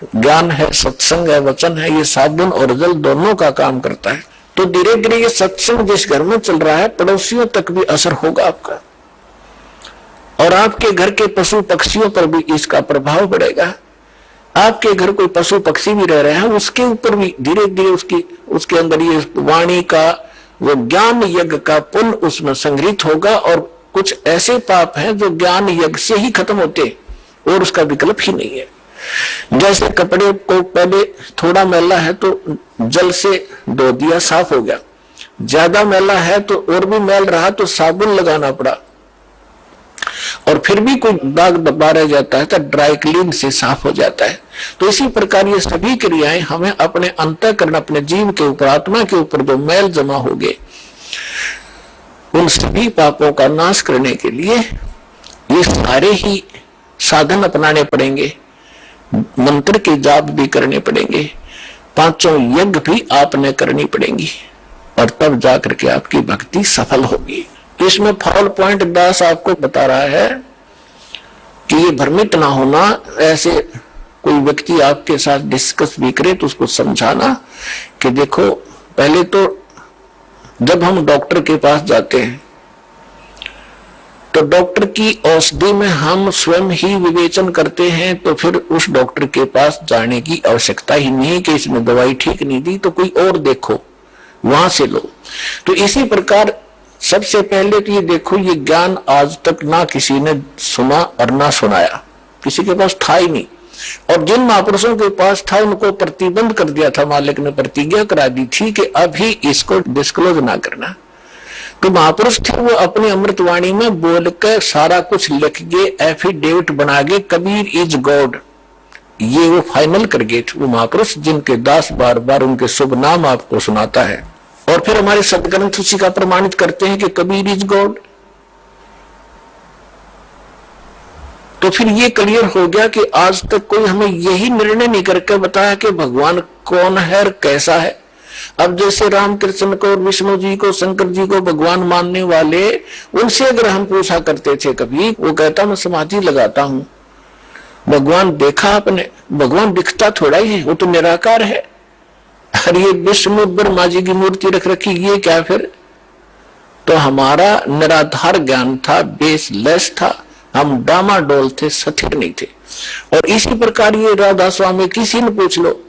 ज्ञान है, सत्संग है, वचन है, ये साबुन और जल दोनों का काम करता है। तो धीरे धीरे ये सत्संग जिस घर में चल रहा है, पड़ोसियों तक भी असर होगा आपका, और आपके घर के पशु पक्षियों पर भी इसका प्रभाव पड़ेगा। आपके घर कोई पशु पक्षी भी रह रहे हैं, उसके ऊपर भी धीरे धीरे उसके अंदर ये वाणी का वो ज्ञान यज्ञ का पुण्य उसमें संग्रहित होगा। और कुछ ऐसे पाप हैं जो ज्ञान यज्ञ से ही खत्म होते और उसका विकल्प ही नहीं है। जैसे कपड़े को पहले थोड़ा मैला है तो जल से धो दिया, साफ हो गया, ज्यादा मैला है तो और भी मैल रहा तो साबुन लगाना पड़ा। और फिर भी कोई दाग दबा रह जाता है तो ड्राई क्लीन से साफ हो जाता है। तो इसी प्रकार ये सभी क्रियाएं हमें अपने अंतःकरण, अपने जीव के ऊपर, आत्मा के ऊपर जो मैल जमा हो गए, उन सभी पापों का नाश करने के लिए ये सारे ही साधन अपनाने पड़ेंगे, मंत्र के जाप भी करने पड़ेंगे, पांचों यज्ञ भी आपने करनी पड़ेंगी, और तब जाकर के आपकी भक्ति सफल होगी। इसमें फॉल पॉइंट दास आपको बता रहा है कि ये भ्रमित ना होना। ऐसे कोई व्यक्ति आपके साथ डिस्कस भी करे तो उसको समझाना कि देखो, पहले तो जब हम डॉक्टर के पास जाते हैं तो डॉक्टर की औषधि में हम स्वयं ही विवेचन करते हैं, तो फिर उस डॉक्टर के पास जाने की आवश्यकता ही नहीं कि इसने दवाई ठीक नहीं दी तो कोई और देखो, वहां से लो। तो इसी प्रकार सबसे पहले तो ये देखो, ये ज्ञान आज तक ना किसी ने सुना और ना सुनाया, किसी के पास था ही नहीं। और जिन महापुरुषों के पास था उनको प्रतिबंध कर दिया था, मालिक ने प्रतिज्ञा करा दी थी कि अभी इसको डिस्क्लोज ना करना। तो महापुरुष थे, वो अपनी अमृतवाणी में बोल कर सारा कुछ लिख गए, एफिडेविट बना गए, कबीर इज गॉड, ये वो फाइनल कर गए थे वो महापुरुष, जिनके दास बार बार उनके शुभ नाम आपको सुनाता है। और फिर हमारे सदग्रंथ उसी का प्रमाणित करते हैं कि कबीर इज गॉड। तो फिर ये क्लियर हो गया कि आज तक कोई हमें यही निर्णय नहीं करके बताया कि भगवान कौन है और कैसा है। अब जैसे रामकृष्ण को, विष्णु जी को, शंकर जी को भगवान मानने वाले, उनसे अगर हम पूछा करते थे कभी, वो कहता मैं समाधि लगाता हूं, भगवान देखा आपने? भगवान दिखता थोड़ा ही है, वो तो निराकार है। और ये विष्णु ब्रह्मा जी की मूर्ति रख रखी, ये क्या फिर? तो हमारा निराधार ज्ञान था, बेसलेस था, हम डामाडोल थे, स्थिर नहीं थे। और इसी प्रकार ये राधा स्वामी किसी ने पूछ लो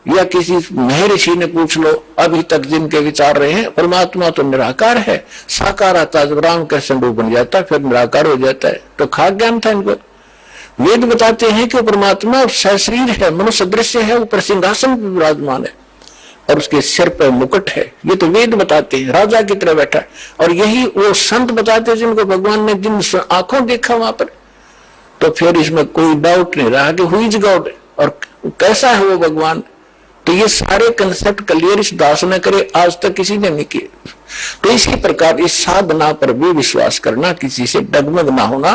या किसी महर्षि ने पूछ लो, अभी तक जिनके विचार रहे हैं, परमात्मा तो निराकार है, साकार आता जब राम कृष्ण रूप बन जाता फिर निराकार हो जाता है। तो खाक ज्ञान था इनको। वेद बताते हैं कि परमात्मा सशरीर है, मनुष्य दृश्य है, ऊपर सिंहासन पर विराजमान है और उसके सिर पर मुकुट है। ये तो वेद बताते हैं, राजा की तरह बैठा है। और यही वो संत बताते हैं जिनको भगवान ने जिन आंखों देखा वहां पर। तो फिर इसमें कोई डाउट नहीं रहा कि हु इज गॉड और कैसा है वो भगवान। तो ये सारे कंसेप्ट क्लियर इस दास ने करे, आज तक किसी ने नहीं किए। तो इसी प्रकार इस साधना पर भी विश्वास करना, किसी से डगमग ना होना,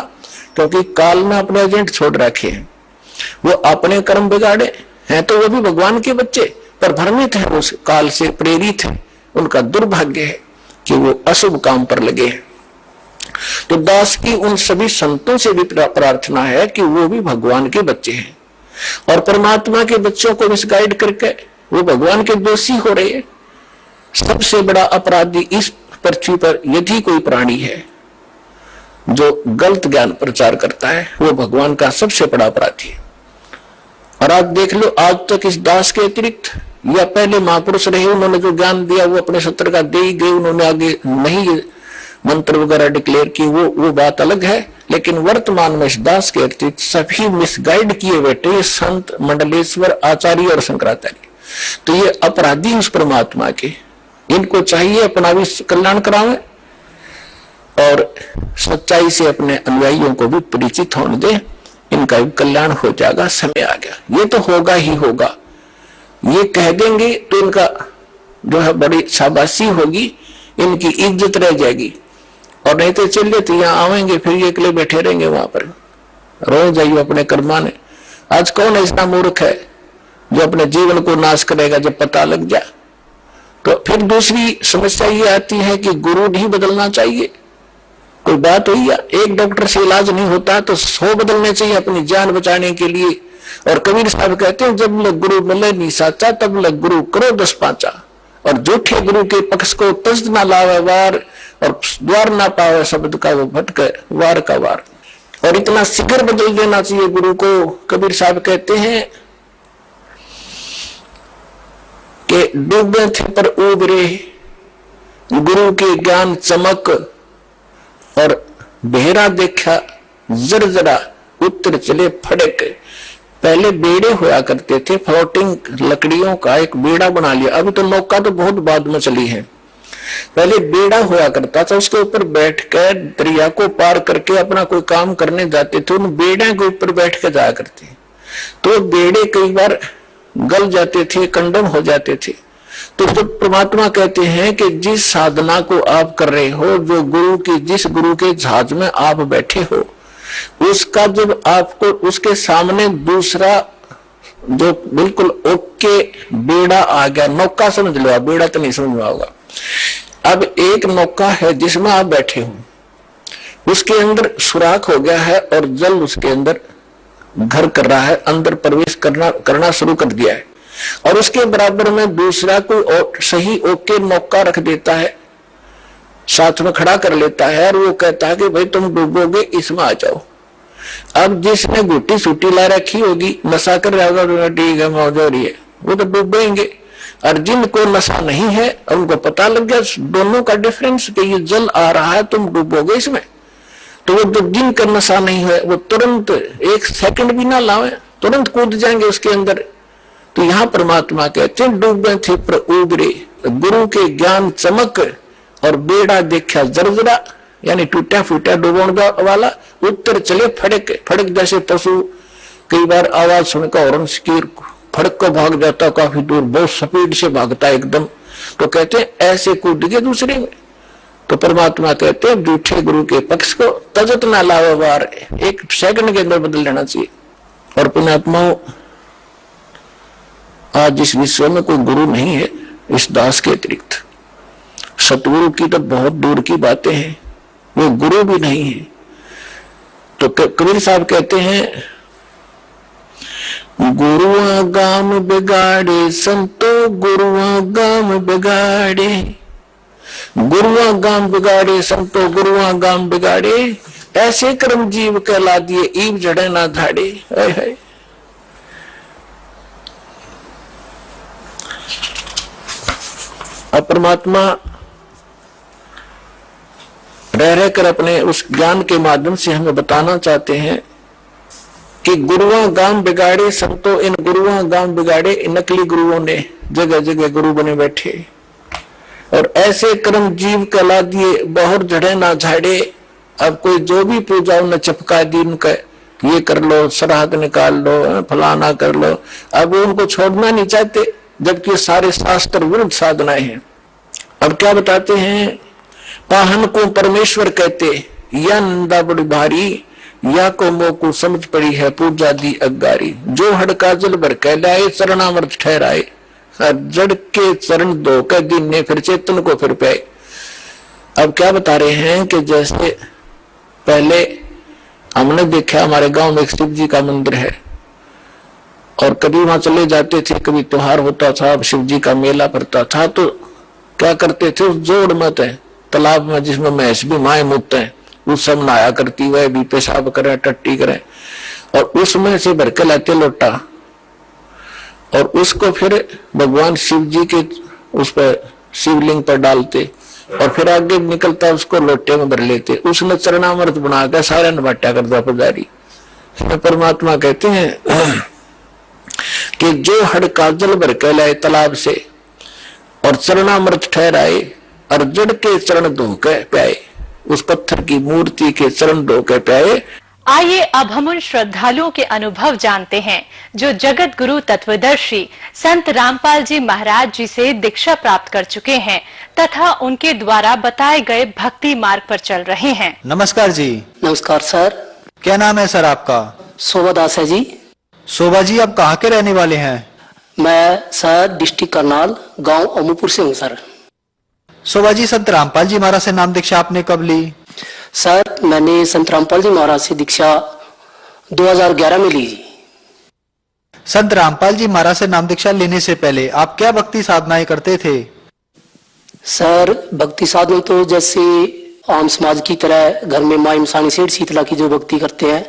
क्योंकि काल ने अपने एजेंट छोड़ रखे हैं, वो अपने कर्म बिगाड़े हैं, तो वो भी भगवान के बच्चे पर भ्रमित है, उस काल से प्रेरित है। उनका दुर्भाग्य है कि वो अशुभ काम पर लगे हैं। तो दास की उन सभी संतों से भी प्रार्थना है कि वो भी भगवान के बच्चे हैं और परमात्मा के बच्चों को मिसगाइड करके वो भगवान के दोषी हो रहे हैं। सबसे बड़ा अपराधी इस पृथ्वी पर यदि कोई प्राणी है जो गलत ज्ञान प्रचार करता है, वो भगवान का सबसे बड़ा अपराधी है। और आज देख लो, आज तक इस दास के अतिरिक्त या पहले महापुरुष रहे, उन्होंने जो ज्ञान दिया वो अपने सत्र का दे ही गए, उन्होंने आगे नहीं मंत्र वगैरह डिक्लेयर की, वो बात अलग है। लेकिन वर्तमान में इस दास के अतिरिक्त सभी मिसगाइड किए बैठे संत, मंडलेश्वर, आचार्य और शंकराचार्य। तो ये अपराधी उस परमात्मा के, इनको चाहिए अपना भी कल्याण करावे और सच्चाई से अपने अनुयायियों को भी परिचित होने दे, इनका भी कल्याण हो जाएगा। समय आ गया, ये तो होगा ही होगा। ये कह देंगे तो इनका जो है बड़ी शाबाशी होगी, इनकी इज्जत रह जाएगी। और नहीं तो चलिए तो यहाँ आवेंगे, फिर ये अकेले बैठे रहेंगे वहां पर, रोज जाइए अपने कर्माने। आज कौन ऐसा मूर्ख है जो अपने जीवन को नाश करेगा जब पता लग जाए? तो फिर दूसरी समस्या ये आती है कि गुरु नहीं बदलना चाहिए। कोई बात हुई या एक डॉक्टर से इलाज नहीं होता तो 100 बदलने चाहिए अपनी जान बचाने के लिए। और कबीर साहब कहते हैं, जब लग गुरु मिले नहीं साचा, तब लग गुरु करो 10 पांचा। और झूठे गुरु के पक्ष को तज ना लावे वार, और द्वार ना पावे शब्द का वो भटके वार का वार। और इतना शीघ्र बदल देना चाहिए गुरु को। कबीर साहब कहते हैं कि डूबे थे पर उबरे, गुरु के ज्ञान चमक, और बेहरा देखा जर जरा उत्तर चले फड़क। पहले बेड़े हुआ करते थे, फ्लोटिंग लकड़ियों का एक बेड़ा बना लिया। अभी तो नौका तो बहुत बाद में चली है, पहले बेड़ा हुआ करता था, उसके ऊपर बैठकर दरिया को पार करके अपना कोई काम करने जाते थे, उन बेड़े के ऊपर बैठ कर जाया करते। तो बेड़े कई बार गल जाते थे, कंडम हो जाते थे। तो जब परमात्मा कहते हैं कि जिस साधना को आप कर रहे हो, जो गुरु की, जिस गुरु के जहाज में आप बैठे हो, उसका जब आपको उसके सामने दूसरा जो बिल्कुल ओके बेड़ा आ गया, नौका समझ लो, बेड़ा तो नहीं समझ में होगा। अब एक नौका है जिसमें आप बैठे हो, उसके अंदर सुराख हो गया है और जल उसके अंदर घर कर रहा है, अंदर प्रवेश करना शुरू कर दिया है, और उसके बराबर में दूसरा कोई सही ओके नौका रख देता है, साथ में खड़ा कर लेता है, और वो कहता है कि भाई तुम डूबोगे, इसमें आ जाओ। अब जिसने गुटी सूटी ला रखी होगी, नशा कर रहा होगा, ठीक है मौज हो रही है, वो तो डूबेंगे। और जिनको नशा नहीं है, उनको पता लग गया दोनों का डिफरेंस कि ये जल आ रहा है, तुम डूबोगे इसमें, तो वो जिनका नशा नहीं है वो तुरंत एक सेकंड भी ना लावे, तुरंत कूद जाएंगे उसके अंदर। तो यहाँ परमात्मा कहते हैं डूबे थे पर उबरे, गुरु के ज्ञान चमक और बेड़ा देखा जर्जरा, यानी टूटा फूटा डूबोण वाला, उत्तर चले फड़क फड़क जैसे पशु कई बार आवाज सुनकर हॉर्न की फड़क को भाग जाता, काफी दूर बहुत स्पीड से भागता है एकदम। तो कहते हैं ऐसे कूद गए दूसरे में। तो परमात्मा कहते हैं झूठे गुरु के पक्ष को तजत ना लावे बार, एक सेकंड के अंदर बदल लेना चाहिए। और पुण्यात्माओं, आज इस विश्व में कोई गुरु नहीं है इस दास के अतिरिक्त। सतगुरु की तो बहुत दूर की बातें हैं, वो गुरु भी नहीं है। तो कबीर साहब कहते हैं, गुरुआ गाम बिगाड़े संतो, गुरुआ गाम बिगाड़े, गुरुआ गाम बिगाड़े संतो, गुरुआ गाम बिगाड़े, ऐसे कर्म जीव कहला दिए, ईब जड़े ना धाड़े। है अब परमात्मा रह रहकर अपने उस ज्ञान के माध्यम से हमें बताना चाहते हैं कि गुरुआ गाम बिगाड़े संतो, इन गुरुआ गाम बिगाड़े, इन नकली गुरुओं ने जगह जगह गुरु बने बैठे, और ऐसे कर्म जीव कहला दिए, बहुत झड़े ना झाड़े। अब कोई जो भी पूजा उन्हें चपका दी, उनका ये कर लो, श्राद्ध निकाल लो, फलाना कर लो, अब उनको छोड़ना नहीं चाहते, जबकि सारे शास्त्र विरुद्ध साधनाएं हैं। अब क्या बताते हैं, पाहन को परमेश्वर कहते, या निंदा बड़ी भारी, या को मोह को समझ पड़ी है पूजा दी अगारी, जो हड़का जल भर कह लाए, चरणामृत ठहराए, जड़ के चरण धो के दिन ने फिर चेतन को फिर पाए। अब क्या बता रहे हैं कि जैसे पहले हमने देखा, हमारे गांव में एक शिव जी का मंदिर है, और कभी वहां चले जाते थे, कभी त्योहार होता था, शिव जी का मेला पड़ता था, तो क्या करते थे, उस जोड़ मत है तालाब में जिसमें भैंस भी माए मुक्त है, उस सब नहाया करती, वह भी पेशाब करे, टट्टी करे, और उसमें से भर के लाते लोटा, और उसको फिर भगवान शिव जी के उस पर शिवलिंग पर डालते, और फिर आगे निकलता उसको लोटे में भर लेते, उसने चरणामृत बनाकर सारा नबाटा कर दिया पुजारी। परमात्मा कहते हैं कि जो हड़का जल भर के लाए तालाब से और चरणामृत ठहराए, और जड़ के चरण धो के प्याए, उस पत्थर की मूर्ति के चरण धो के प्याए। आइए अब हम उन श्रद्धालुओं के अनुभव जानते हैं जो जगत गुरु तत्वदर्शी संत रामपाल जी महाराज जी से दीक्षा प्राप्त कर चुके हैं तथा उनके द्वारा बताए गए भक्ति मार्ग पर चल रहे हैं। नमस्कार जी। नमस्कार सर। क्या नाम है सर आपका? शोभा दास है जी। शोभा जी, आप कहाँ के रहने वाले हैं? मैं सर डिस्ट्रिक्ट करनाल, गांव अमूपुर से हूँ सर। शोभा जी, संत रामपाल जी महाराज से नाम दीक्षा आपने कब ली? सर मैंने संत रामपाल जी महाराज से दीक्षा 2011 में ली जी। संत रामपाल जी महाराज से नाम दीक्षा लेने से पहले आप क्या भक्ति साधनाएं करते थे? सर भक्ति साधना तो जैसे आम समाज की तरह घर में माई मसानी सेठ शीतला की जो भक्ति करते हैं,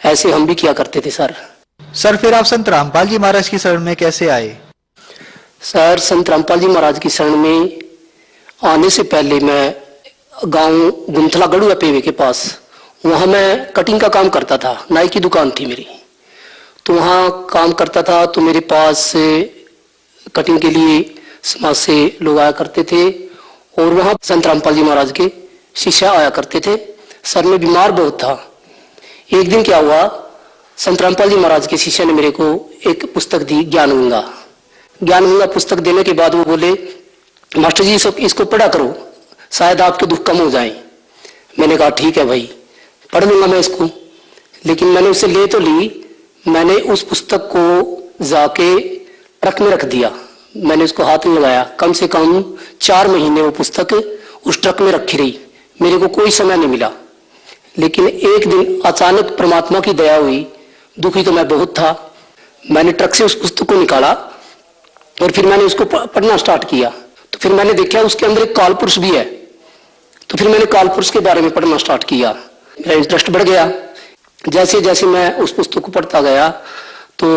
ऐसे हम भी किया करते थे सर। सर फिर आप संत रामपाल जी महाराज की शरण में कैसे आए? सर संत रामपाल जी महाराज की शरण में आने से पहले मैं गांव गुंथला गढ़ुआ पेवे के पास, वहां मैं कटिंग का काम करता था, नाई की दुकान थी मेरी, तो वहां काम करता था। तो मेरे पास कटिंग के लिए समाज से लोग आया करते थे, और वहां संत रामपाल जी महाराज के शिष्य आया करते थे। सर में बीमार बहुत था। एक दिन क्या हुआ, संत रामपाल जी महाराज के शिष्य ने मेरे को एक पुस्तक दी, ज्ञान गंगा पुस्तक देने के बाद वो बोले, मास्टर जी इसको पढ़ा करो, शायद आपके दुख कम हो जाए। मैंने कहा ठीक है भाई, पढ़ लूंगा मैं इसको। लेकिन मैंने उसे ले तो ली, मैंने उस पुस्तक को जाके ट्रक में रख दिया। मैंने उसको हाथ में लगाया, कम से कम 4 महीने वो पुस्तक उस ट्रक में रखी रही, मेरे को कोई समय नहीं मिला। लेकिन एक दिन अचानक परमात्मा की दया हुई, दुखी तो मैं बहुत था। मैंने ट्रक से उस पुस्तक को निकाला और फिर मैंने उसको पढ़ना स्टार्ट किया। तो फिर मैंने देखा उसके अंदर एक काल पुरुष भी है। तो फिर मैंने काल पुरुष के बारे में पढ़ना स्टार्ट किया, मेरा इंटरेस्ट बढ़ गया। जैसे जैसे मैं उस पुस्तक को पढ़ता गया तो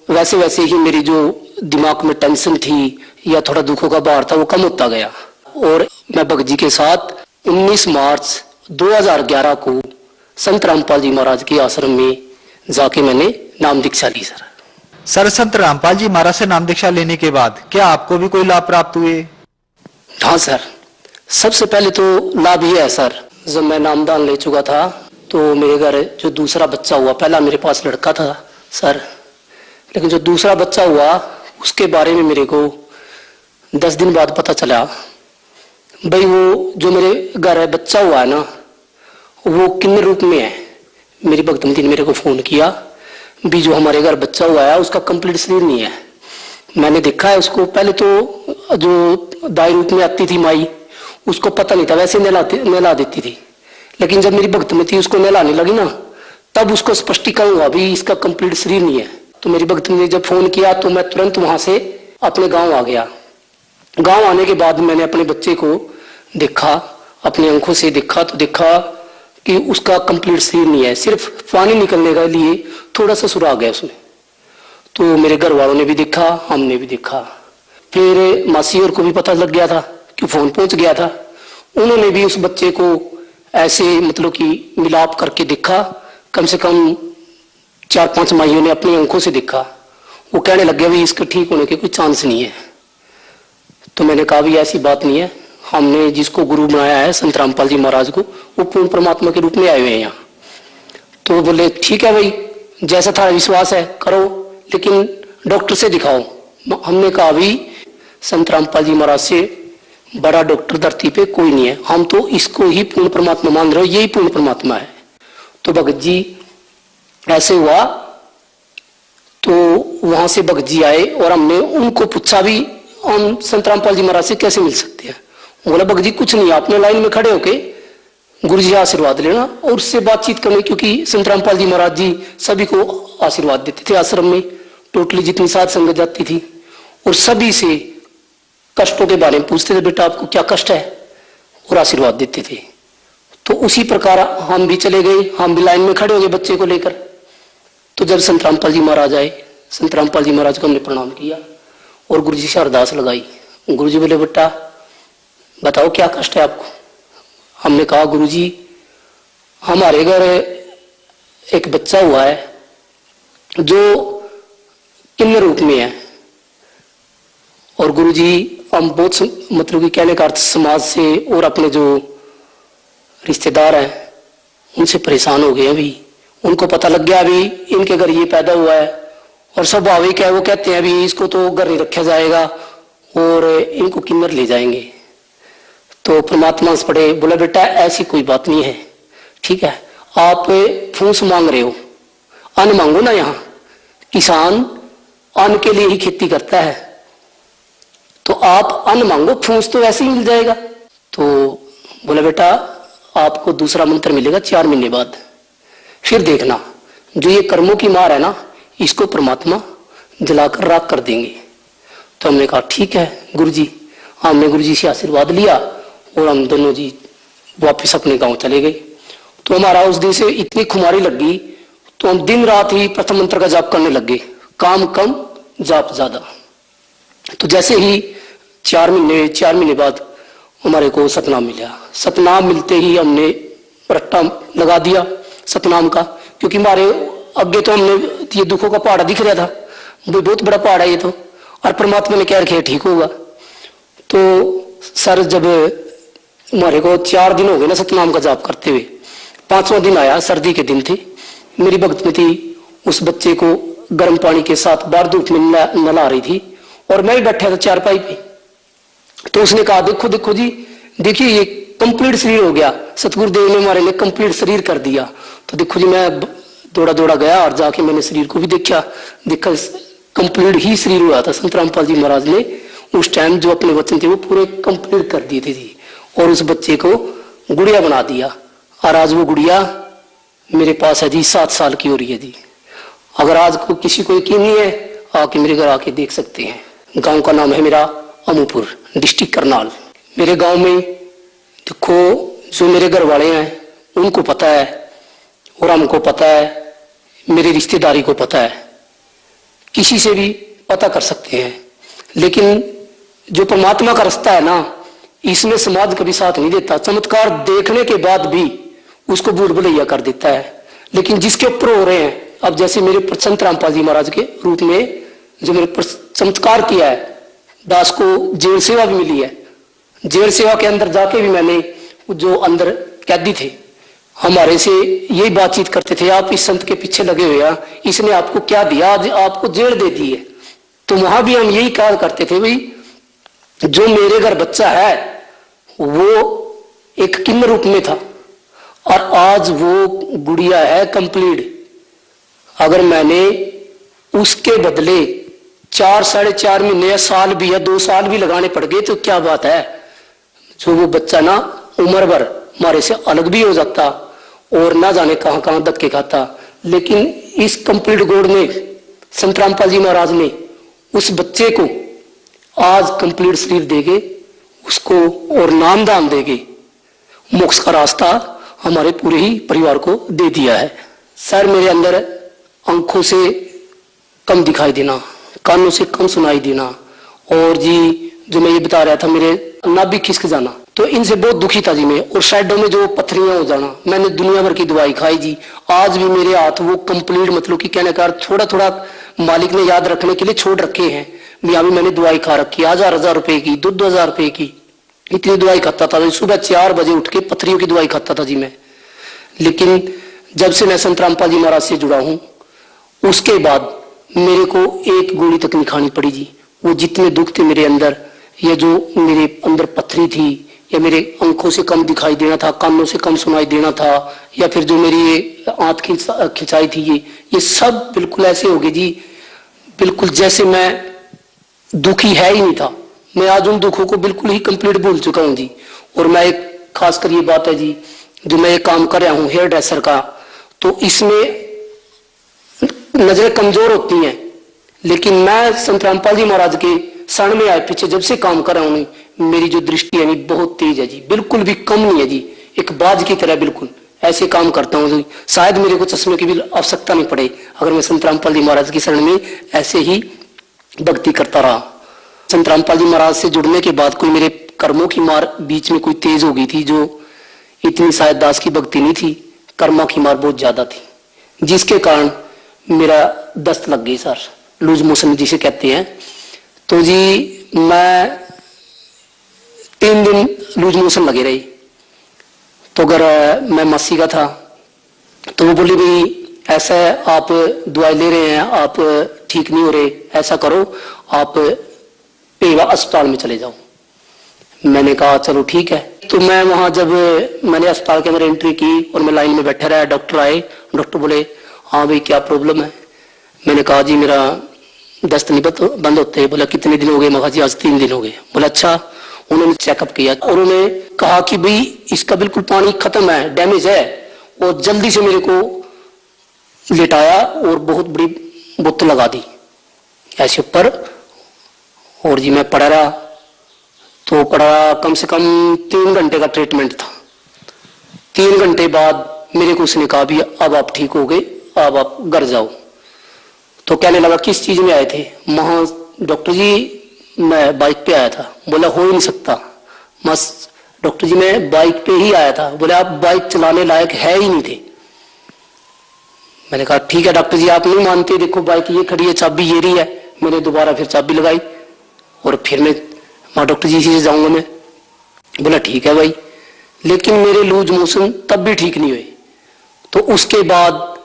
वैसे वैसे ही मेरी जो दिमाग में टेंशन थी या थोड़ा दुखों का भार था वो कम होता गया। और मैं भगत जी के साथ 19 मार्च 2011 को संत रामपाल जी महाराज के आश्रम में जाके मैंने नाम दीक्षा ली। सर, संत रामपाल जी महाराज से नाम दीक्षा लेने के बाद क्या आपको भी कोई लाभ प्राप्त हुए? हाँ सर, सबसे पहले तो लाभ ही है सर। जब मैं नामदान ले चुका था तो मेरे घर जो दूसरा बच्चा हुआ, पहला मेरे पास लड़का था सर, लेकिन जो दूसरा बच्चा हुआ उसके बारे में मेरे को 10 दिन बाद पता चला। भाई वो जो मेरे घर बच्चा हुआ है ना, वो किन्ने रूप में है। मेरी भक्तमती ने मेरे को फोन किया, भी जो हमारे घर बच्चा हुआ है उसका कंप्लीट शरीर नहीं है। मैंने देखा है उसको। पहले तो जो दाई रूप में आती थी माई, उसको पता नहीं था, वैसे नहला देती थी। लेकिन जब मेरी भक्तमती उसको नहलाने लगी ना, तब उसको स्पष्टीकरण हुआ भी इसका कंप्लीट शरीर नहीं है। तो मेरी भक्तमती ने जब फोन किया तो मैं तुरंत वहां से अपने गाँव आ गया। गाँव आने के बाद मैंने अपने बच्चे को देखा, अपनी आंखों से देखा तो देखा कि उसका कंप्लीट शरीर नहीं है, सिर्फ पानी निकलने के लिए थोड़ा सा सुराग है उसमें। तो मेरे घर वालों ने भी देखा, हमने भी देखा। फिर मासी और को भी पता लग गया था कि फोन पहुंच गया था। उन्होंने भी उस बच्चे को ऐसे मतलब कि मिलाप करके देखा। कम से कम 4-5 माइयों ने अपनी आंखों से देखा। वो कहने लग गया भी इसके ठीक होने के कोई चांस नहीं है। तो मैंने कहा भी ऐसी बात नहीं है, हमने जिसको गुरु बनाया है संत रामपाल जी महाराज को, वो पूर्ण परमात्मा के रूप में आए हुए हैं यहाँ। तो बोले ठीक है भाई, जैसा था विश्वास है करो, लेकिन डॉक्टर से दिखाओ। हमने कहा भी संत रामपाल जी महाराज से बड़ा डॉक्टर धरती पे कोई नहीं है, हम तो इसको ही पूर्ण परमात्मा मान रहे हो, यही पूर्ण परमात्मा है। तो भगत जी ऐसे हुआ। तो वहां से भगत जी आए और हमने उनको पूछा भी हम संत रामपाल जी महाराज से कैसे मिल सकते हैं। बोला भगत जी कुछ नहीं, आपने लाइन में खड़े होके गुरु जी आशीर्वाद लेना और उससे बातचीत करनी, क्योंकि संत रामपाल जी महाराज जी सभी को आशीर्वाद देते थे। आश्रम में टोटली जितनी साध संगत जाती थी और सभी से कष्टों के बारे में पूछते थे, बेटा आपको क्या कष्ट है, और आशीर्वाद देते थे। तो उसी प्रकार हम भी चले गए, हम भी लाइन में खड़े हो गए बच्चे को लेकर। तो जब संत रामपाल जी महाराज आए, संत रामपाल जी महाराज को हमने प्रणाम किया और गुरु जी से अरदास लगाई। गुरु जी बोले बेटा बताओ क्या कष्ट है आपको। हमने कहा गुरु जी हमारे घर एक बच्चा हुआ है जो किन्नर रूप में है, और गुरु जी हम बहुत मतलब कि कहने का अर्थ समाज से और अपने जो रिश्तेदार हैं उनसे परेशान हो गए हैं। अभी उनको पता लग गया अभी इनके घर ये पैदा हुआ है, और स्वाभाविक है वो कहते हैं अभी इसको तो घर नहीं रखा जाएगा और इनको किन्नर ले जाएंगे। तो परमात्मा से पढ़े, बोला बेटा ऐसी कोई बात नहीं है, ठीक है आप फूस मांग रहे हो, अन्न मांगो ना। यहाँ किसान अन्न के लिए ही खेती करता है, तो आप अन्न मांगो, फूस तो ऐसे ही मिल जाएगा। तो बोला बेटा आपको दूसरा मंत्र मिलेगा 4 महीने बाद, फिर देखना जो ये कर्मों की मार है ना इसको परमात्मा जलाकर राख कर देंगे। तो हमने कहा ठीक है गुरु जी। हमने गुरु जी से आशीर्वाद लिया और हम दोनों जी वापस अपने गांव चले गए। तो हमारा उस दिन से इतनी खुमारी लग गई, तो हम दिन रात ही प्रथम मंत्र का जाप करने लग गए, काम कम जाप ज्यादा। तो जैसे ही 4 महीने बाद हमारे को सतनाम मिला। सतनाम मिलते ही हमने रट्टा लगा दिया सतनाम का, क्योंकि हमारे आगे तो हमने ये दुखों का पहाड़ दिख रहा था, बहुत बड़ा पहाड़ है ये तो, और परमात्मा ने कह रखे ठीक होगा। तो सर जब हमारे को 4 दिन हो गए ना सतनाम का जाप करते हुए, 5वां दिन आया, सर्दी के दिन थे, मेरी भक्तमती उस बच्चे को गर्म पानी के साथ बाहर धूप में नला रही थी और मैं भी बैठा था चारपाई पे। तो उसने कहा देखो देखो जी, देखिए ये कंप्लीट शरीर हो गया, सतगुरुदेव ने हमारे लिए कंप्लीट शरीर कर दिया। तो देखो जी, मैं दौड़ा दौड़ा गया और जाके मैंने शरीर को भी देखा कंप्लीट ही शरीर हुआ था। संत रामपाल जी महाराज ने उस टाइम जो अपने वचन थे वो पूरे कंप्लीट कर दिए थे जी, और उस बच्चे को गुड़िया बना दिया। और आज वो गुड़िया मेरे पास है जी, 7 साल की हो रही है जी। अगर आज को किसी को यकीन नहीं है, आके मेरे घर आके देख सकते हैं। गांव का नाम है मेरा अमूपुर, डिस्ट्रिक्ट करनाल। मेरे गांव में देखो, जो मेरे घर वाले हैं उनको पता है और हमको पता है, मेरी रिश्तेदारी को पता है, किसी से भी पता कर सकते हैं। लेकिन जो परमात्मा का रास्ता है ना, इसमें समाज कभी साथ नहीं देता। चमत्कार देखने के बाद भी उसको भूल भुलैया कर देता है। लेकिन जिसके ऊपर हो रहे हैं, अब जैसे मेरे संत रामपाल जी महाराज के रूप में जो मेरे पर चमत्कार किया है, दास को जेल सेवा भी मिली है। जेल सेवा के अंदर जाके भी मैंने, जो अंदर कैदी थे हमारे से यही बातचीत करते थे, आप इस संत के पीछे लगे हुए हैं, इसने आपको क्या दिया, आज आपको जेल दे दी है। तो वहां भी हम यही कहा करते थे, भाई जो मेरे घर बच्चा है वो एक किन्न रूप में था और आज वो गुड़िया है कंप्लीट। अगर मैंने उसके बदले 4 साढ़े 4 महीने या साल भी या 2 साल भी लगाने पड़ गए तो क्या बात है, जो वो बच्चा ना उम्र भर हमारे से अलग भी हो जाता और ना जाने कहां कहां धक्के खाता। लेकिन इस कंप्लीट गोड में संत रामपाल जी महाराज ने उस बच्चे को आज कंप्लीट शरीर देगे उसको और नाम दान देगे, मोक्ष का रास्ता हमारे पूरे ही परिवार को दे दिया है। सर, मेरे अंदर आंखों से कम दिखाई देना, कानों से कम सुनाई देना, और जी जो मैं ये बता रहा था मेरे नाभि खिसक जाना, तो इनसे बहुत दुखी था जी मैं। और साइडों में जो पथरियां हो जाना, मैंने दुनिया भर की दवाई खाई जी, आज भी मेरे हाथ वो कंप्लीट, मतलब कि कहने का थोड़ा थोड़ा मालिक ने याद रखने के लिए छोड़ रखे हैं। यहाँ भी मैंने दवाई खा रखी, 1000 रुपए की, 2000 रुपए की, इतनी दवाई खाता था। सुबह 4 बजे उठ के पथरियों की दवाई खाता था जी मैं। लेकिन जब से मैं संत रामपाल जी महाराज से जुड़ा हूं, उसके बाद मेरे को एक गोली तक नहीं खानी पड़ी जी। वो जितने दुख थे मेरे अंदर, या जो मेरे अंदर पथरी थी, या मेरे आंखों से कम दिखाई देना था, कानों से कम सुनाई देना था, या फिर जो मेरी ये आंत खिंचाई थी, ये सब बिल्कुल ऐसे हो गए जी, बिल्कुल जैसे मैं दुखी है ही नहीं था। मैं आज उन दुखों को बिल्कुल ही कंप्लीट भूल चुका हूं जी। और मैं एक खासकर ये बात है जी, जो मैं ये काम कर रहा हूं हेयर ड्रेसर का, तो इसमें नजरें कमजोर होती हैं, लेकिन मैं संत रामपाल जी महाराज के शरण में आए पीछे जब से काम कर रहा हूं, मेरी जो दृष्टि है बहुत तेज है जी, बिल्कुल भी कम नहीं है जी, एक बाज की तरह बिल्कुल ऐसे काम करता हूं जी। शायद मेरे को चश्मे की भी आवश्यकता नहीं पड़े अगर मैं संत रामपाल जी महाराज की शरण में ऐसे ही भक्ति करता रहा। संत रामपाल जी महाराज से जुड़ने के बाद कोई मेरे कर्मों की मार बीच में कोई तेज हो गई थी, जो इतनी शायद दास की भक्ति नहीं थी, कर्मा की मार बहुत ज्यादा थी, जिसके कारण मेरा दस्त लग गई सर, लूज मोशन जिसे कहते हैं। तो जी मैं 3 दिन लूज मोशन लगे रही। तो अगर मैं मासी का था तो वो बोली भाई ऐसा है, आप दवाई ले रहे हैं, आप ठीक नहीं हो रहे, ऐसा करो आप पेवा अस्पताल में चले जाओ। मैंने कहा चलो ठीक है। तो मैं वहां जब मैंने अस्पताल के अंदर एंट्री की और मैं लाइन में बैठा रहा, डॉक्टर आए, डॉक्टर बोले हाँ भाई क्या प्रॉब्लम है। मैंने कहा जी मेरा दस्त नहीं बंद होते। बोला कितने दिन हो गए। मैं कहा जी आज 3 दिन हो गए। बोला अच्छा। उन्होंने चेकअप किया और उन्होंने कहा कि भाई इसका बिल्कुल पानी खत्म है, डैमेज है, और जल्दी से मेरे को लेटाया और बहुत बड़ी बोतल लगा दी ऐसे ऊपर, और जी मैं पड़ा रहा। तो पड़ा कम से कम 3 घंटे का ट्रीटमेंट था। 3 घंटे बाद मेरे को उसने कहा भी अब आप ठीक हो गए, अब आप घर जाओ। तो कहने लगा किस चीज में आए थे। वहां डॉक्टर जी मैं बाइक पे आया था। बोला हो ही नहीं सकता। मस्त डॉक्टर जी मैं बाइक पे ही आया था। बोले आप बाइक चलाने लायक है ही नहीं थे। मैंने कहा ठीक है डॉक्टर जी आप नहीं मानते, देखो बाइक ये खड़ी है, चाबी ये रही है। मैंने दोबारा फिर चाबी लगाई और फिर मैं वहां डॉक्टर जी से जाऊंगा मैं। बोला ठीक है भाई, लेकिन मेरे लूज मोशन तब भी ठीक नहीं हुए। तो उसके बाद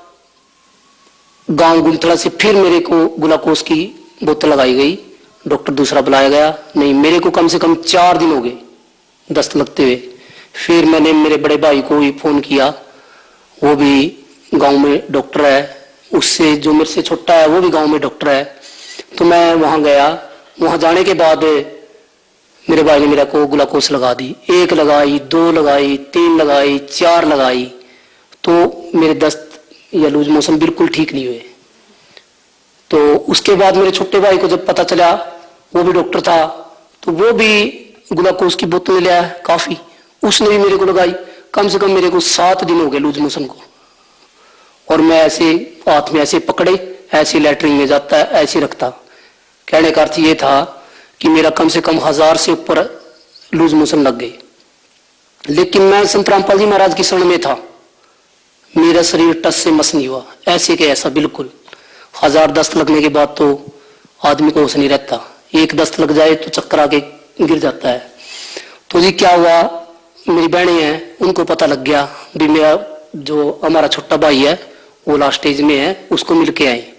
गांव गुंथला से फिर मेरे को ग्लूकोज की बोतल लगाई गई, डॉक्टर दूसरा बुलाया गया, नहीं मेरे को कम से कम 4 दिन हो गए दस्त लगते हुए। फिर मैंने मेरे बड़े भाई को ही फोन किया, वो भी गांव में डॉक्टर है, उससे जो मेरे से छोटा है वो भी गांव में डॉक्टर है। तो मैं वहां गया, वहां जाने के बाद मेरे भाई ने मेरे को ग्लूकोज लगा दी, 1 लगाई, 2 लगाई, 3 लगाई, 4 लगाई, तो मेरे दस्त या लूज मोशन बिल्कुल ठीक नहीं हुए। तो उसके बाद मेरे छोटे भाई को जब पता चला, वो भी डॉक्टर था, तो वो भी ग्लूकोज की बोतल ले आया काफी, उसने भी मेरे को लगाई। कम से कम मेरे को 7 दिन हो गए लूज मोशन को, और मैं ऐसे हाथ में ऐसे पकड़े, ऐसे लैटरिन में जाता है, ऐसे रखता। कहने का अर्थ ये था कि मेरा कम से कम 1000 से ऊपर लूज मोशन लग गए। लेकिन मैं संत रामपाल जी महाराज की शरण में था, मेरा शरीर टस से मस नहीं हुआ, ऐसे के ऐसा बिल्कुल। 1000 दस्त लगने के बाद तो आदमी को होश नहीं रहता, 1 दस्त लग जाए तो चक्कर आके गिर जाता है। तो जी क्या हुआ, मेरी बहनें हैं, उनको पता लग गया भी मेरा जो हमारा छोटा भाई है वो लास्ट स्टेज में है, उसको मिल के आए।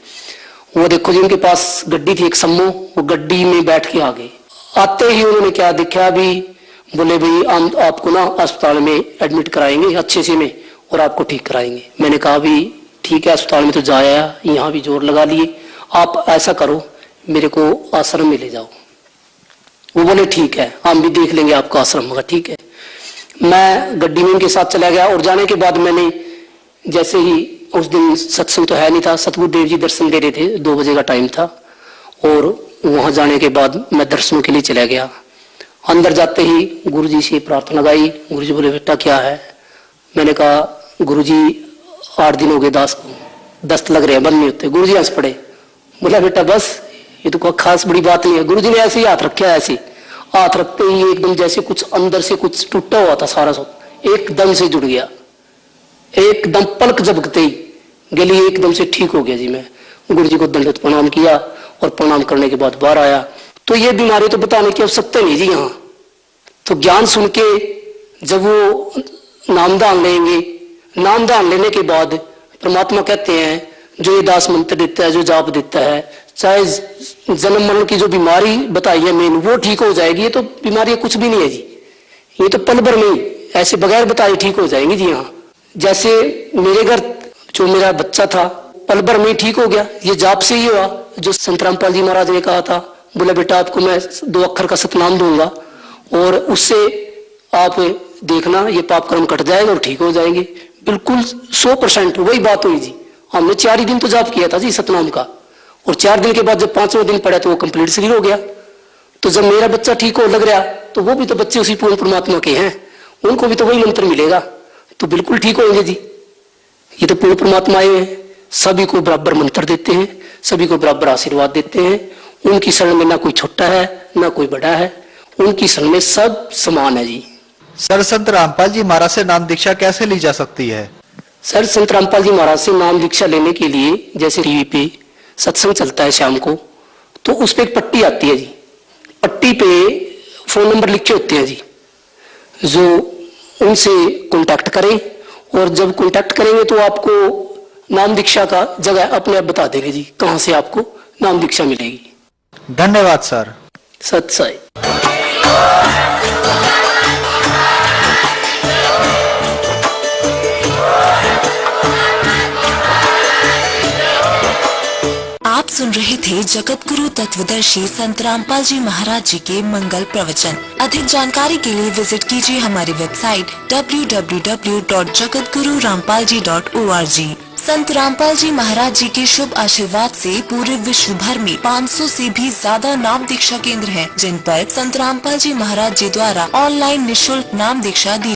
वो देखो जी उनके पास गड्डी थी एक सम्मो, वो गड्डी में बैठ के आ गए। आते ही उन्होंने क्या देखा भी, बोले भाई हम आपको ना अस्पताल में एडमिट कराएंगे अच्छे से में, और आपको ठीक कराएंगे। मैंने कहा भी ठीक है, अस्पताल में तो जाया, यहाँ भी जोर लगा लिए, आप ऐसा करो मेरे को आश्रम में ले जाओ। वो बोले ठीक है, हम भी देख लेंगे आपका आश्रम होगा। ठीक है, मैं गड्डी में उनके साथ चला गया, और जाने के बाद मैंने जैसे ही, उस दिन सत्संग तो है नहीं था, सतगुरुदेव जी दर्शन दे रहे थे, 2 बजे का टाइम था, और वहां जाने के बाद मैं दर्शनों के लिए चला गया। अंदर जाते ही गुरुजी से प्रार्थना गाई। गुरुजी बोले बेटा क्या है? मैंने कहा गुरुजी 8 दिन हो गए दास को, दस्त लग रहे हैं, बंद नहीं होते। गुरुजी हंस पड़े, बोला बेटा बस ये तो कोई खास बड़ी बात नहीं है। गुरुजी ने ऐसे ही हाथ रखा, ऐसे हाथ रखते ही एकदम जैसे कुछ अंदर से कुछ टूटा हुआ था, सारा सब एकदम से जुड़ गया, एकदम पलक झपकते ही गली एकदम से ठीक हो गया जी। मैं गुरुजी को दंडवत प्रणाम किया, और प्रणाम करने के बाद बाहर आया। तो ये बीमारी तो बताने की आवश्यकता नहीं जी यहाँ। तो ज्ञान सुन के जब वो नामदान लेंगे, नामदान लेने के बाद परमात्मा कहते हैं जो ये दास मंत्र देता है, जो जाप देता है, चाहे जन्म मरण की जो बीमारी बताई है मेन, वो ठीक हो जाएगी। ये तो बीमारी कुछ भी नहीं है जी, ये तो पल भर में ऐसे बगैर बताए ठीक हो जाएंगी जी। यहाँ जैसे मेरे घर जो मेरा बच्चा था पल भर में ठीक हो गया, ये जाप से ही हुआ। जो संत रामपाल जी महाराज ने कहा था, बोला बेटा आपको मैं 2 अक्षर का सतनाम दूंगा, और उससे आप देखना ये पाप कर्म कट जाएगा और ठीक हो जाएंगे। बिल्कुल 100% वही बात हुई जी। हमने 4 ही दिन तो जाप किया था जी सतनाम का, और 4 दिन के बाद जब 5वें दिन पड़ा तो वो कंप्लीट शरीर हो गया। तो जब मेरा बच्चा ठीक हो लग रहा, तो वो भी तो बच्चे उसी पूर्ण परमात्मा के हैं, उनको भी तो वही मंत्र मिलेगा, तो बिल्कुल ठीक होंगे जी। ये तो पूर्ण परमात्मा आए हैं, सभी को बराबर मंत्र देते हैं, सभी को बराबर आशीर्वाद देते हैं। उनकी शरण में ना कोई छोटा है ना कोई बड़ा है, उनकी शरण में सब समान है जी। सर संत रामपाल जी महाराज से नाम दीक्षा कैसे ली जा सकती है? सर संत रामपाल जी महाराज से नाम दीक्षा लेने के लिए जैसे टीवी पे सत्संग चलता है शाम को, तो उस पर एक पट्टी आती है जी, पट्टी पे फोन नंबर लिखे होते हैं जी, जो उनसे कांटेक्ट करें, और जब कांटेक्ट करेंगे तो आपको नाम दीक्षा का जगह अपने आप बता देंगे जी, कहां से आपको नाम दीक्षा मिलेगी। धन्यवाद सर। सत साई। आप सुन रहे थे जगत गुरु तत्वदर्शी संत रामपाल जी महाराज जी के मंगल प्रवचन। अधिक जानकारी के लिए विजिट कीजिए हमारी वेबसाइट www.jagatgururampalji.org। संत रामपाल जी महाराज जी के शुभ आशीर्वाद से पूरे विश्व भर में 500 से भी ज्यादा नाम दीक्षा केंद्र हैं, जिन पर संत रामपाल जी महाराज जी द्वारा ऑनलाइन निःशुल्क नाम दीक्षा दी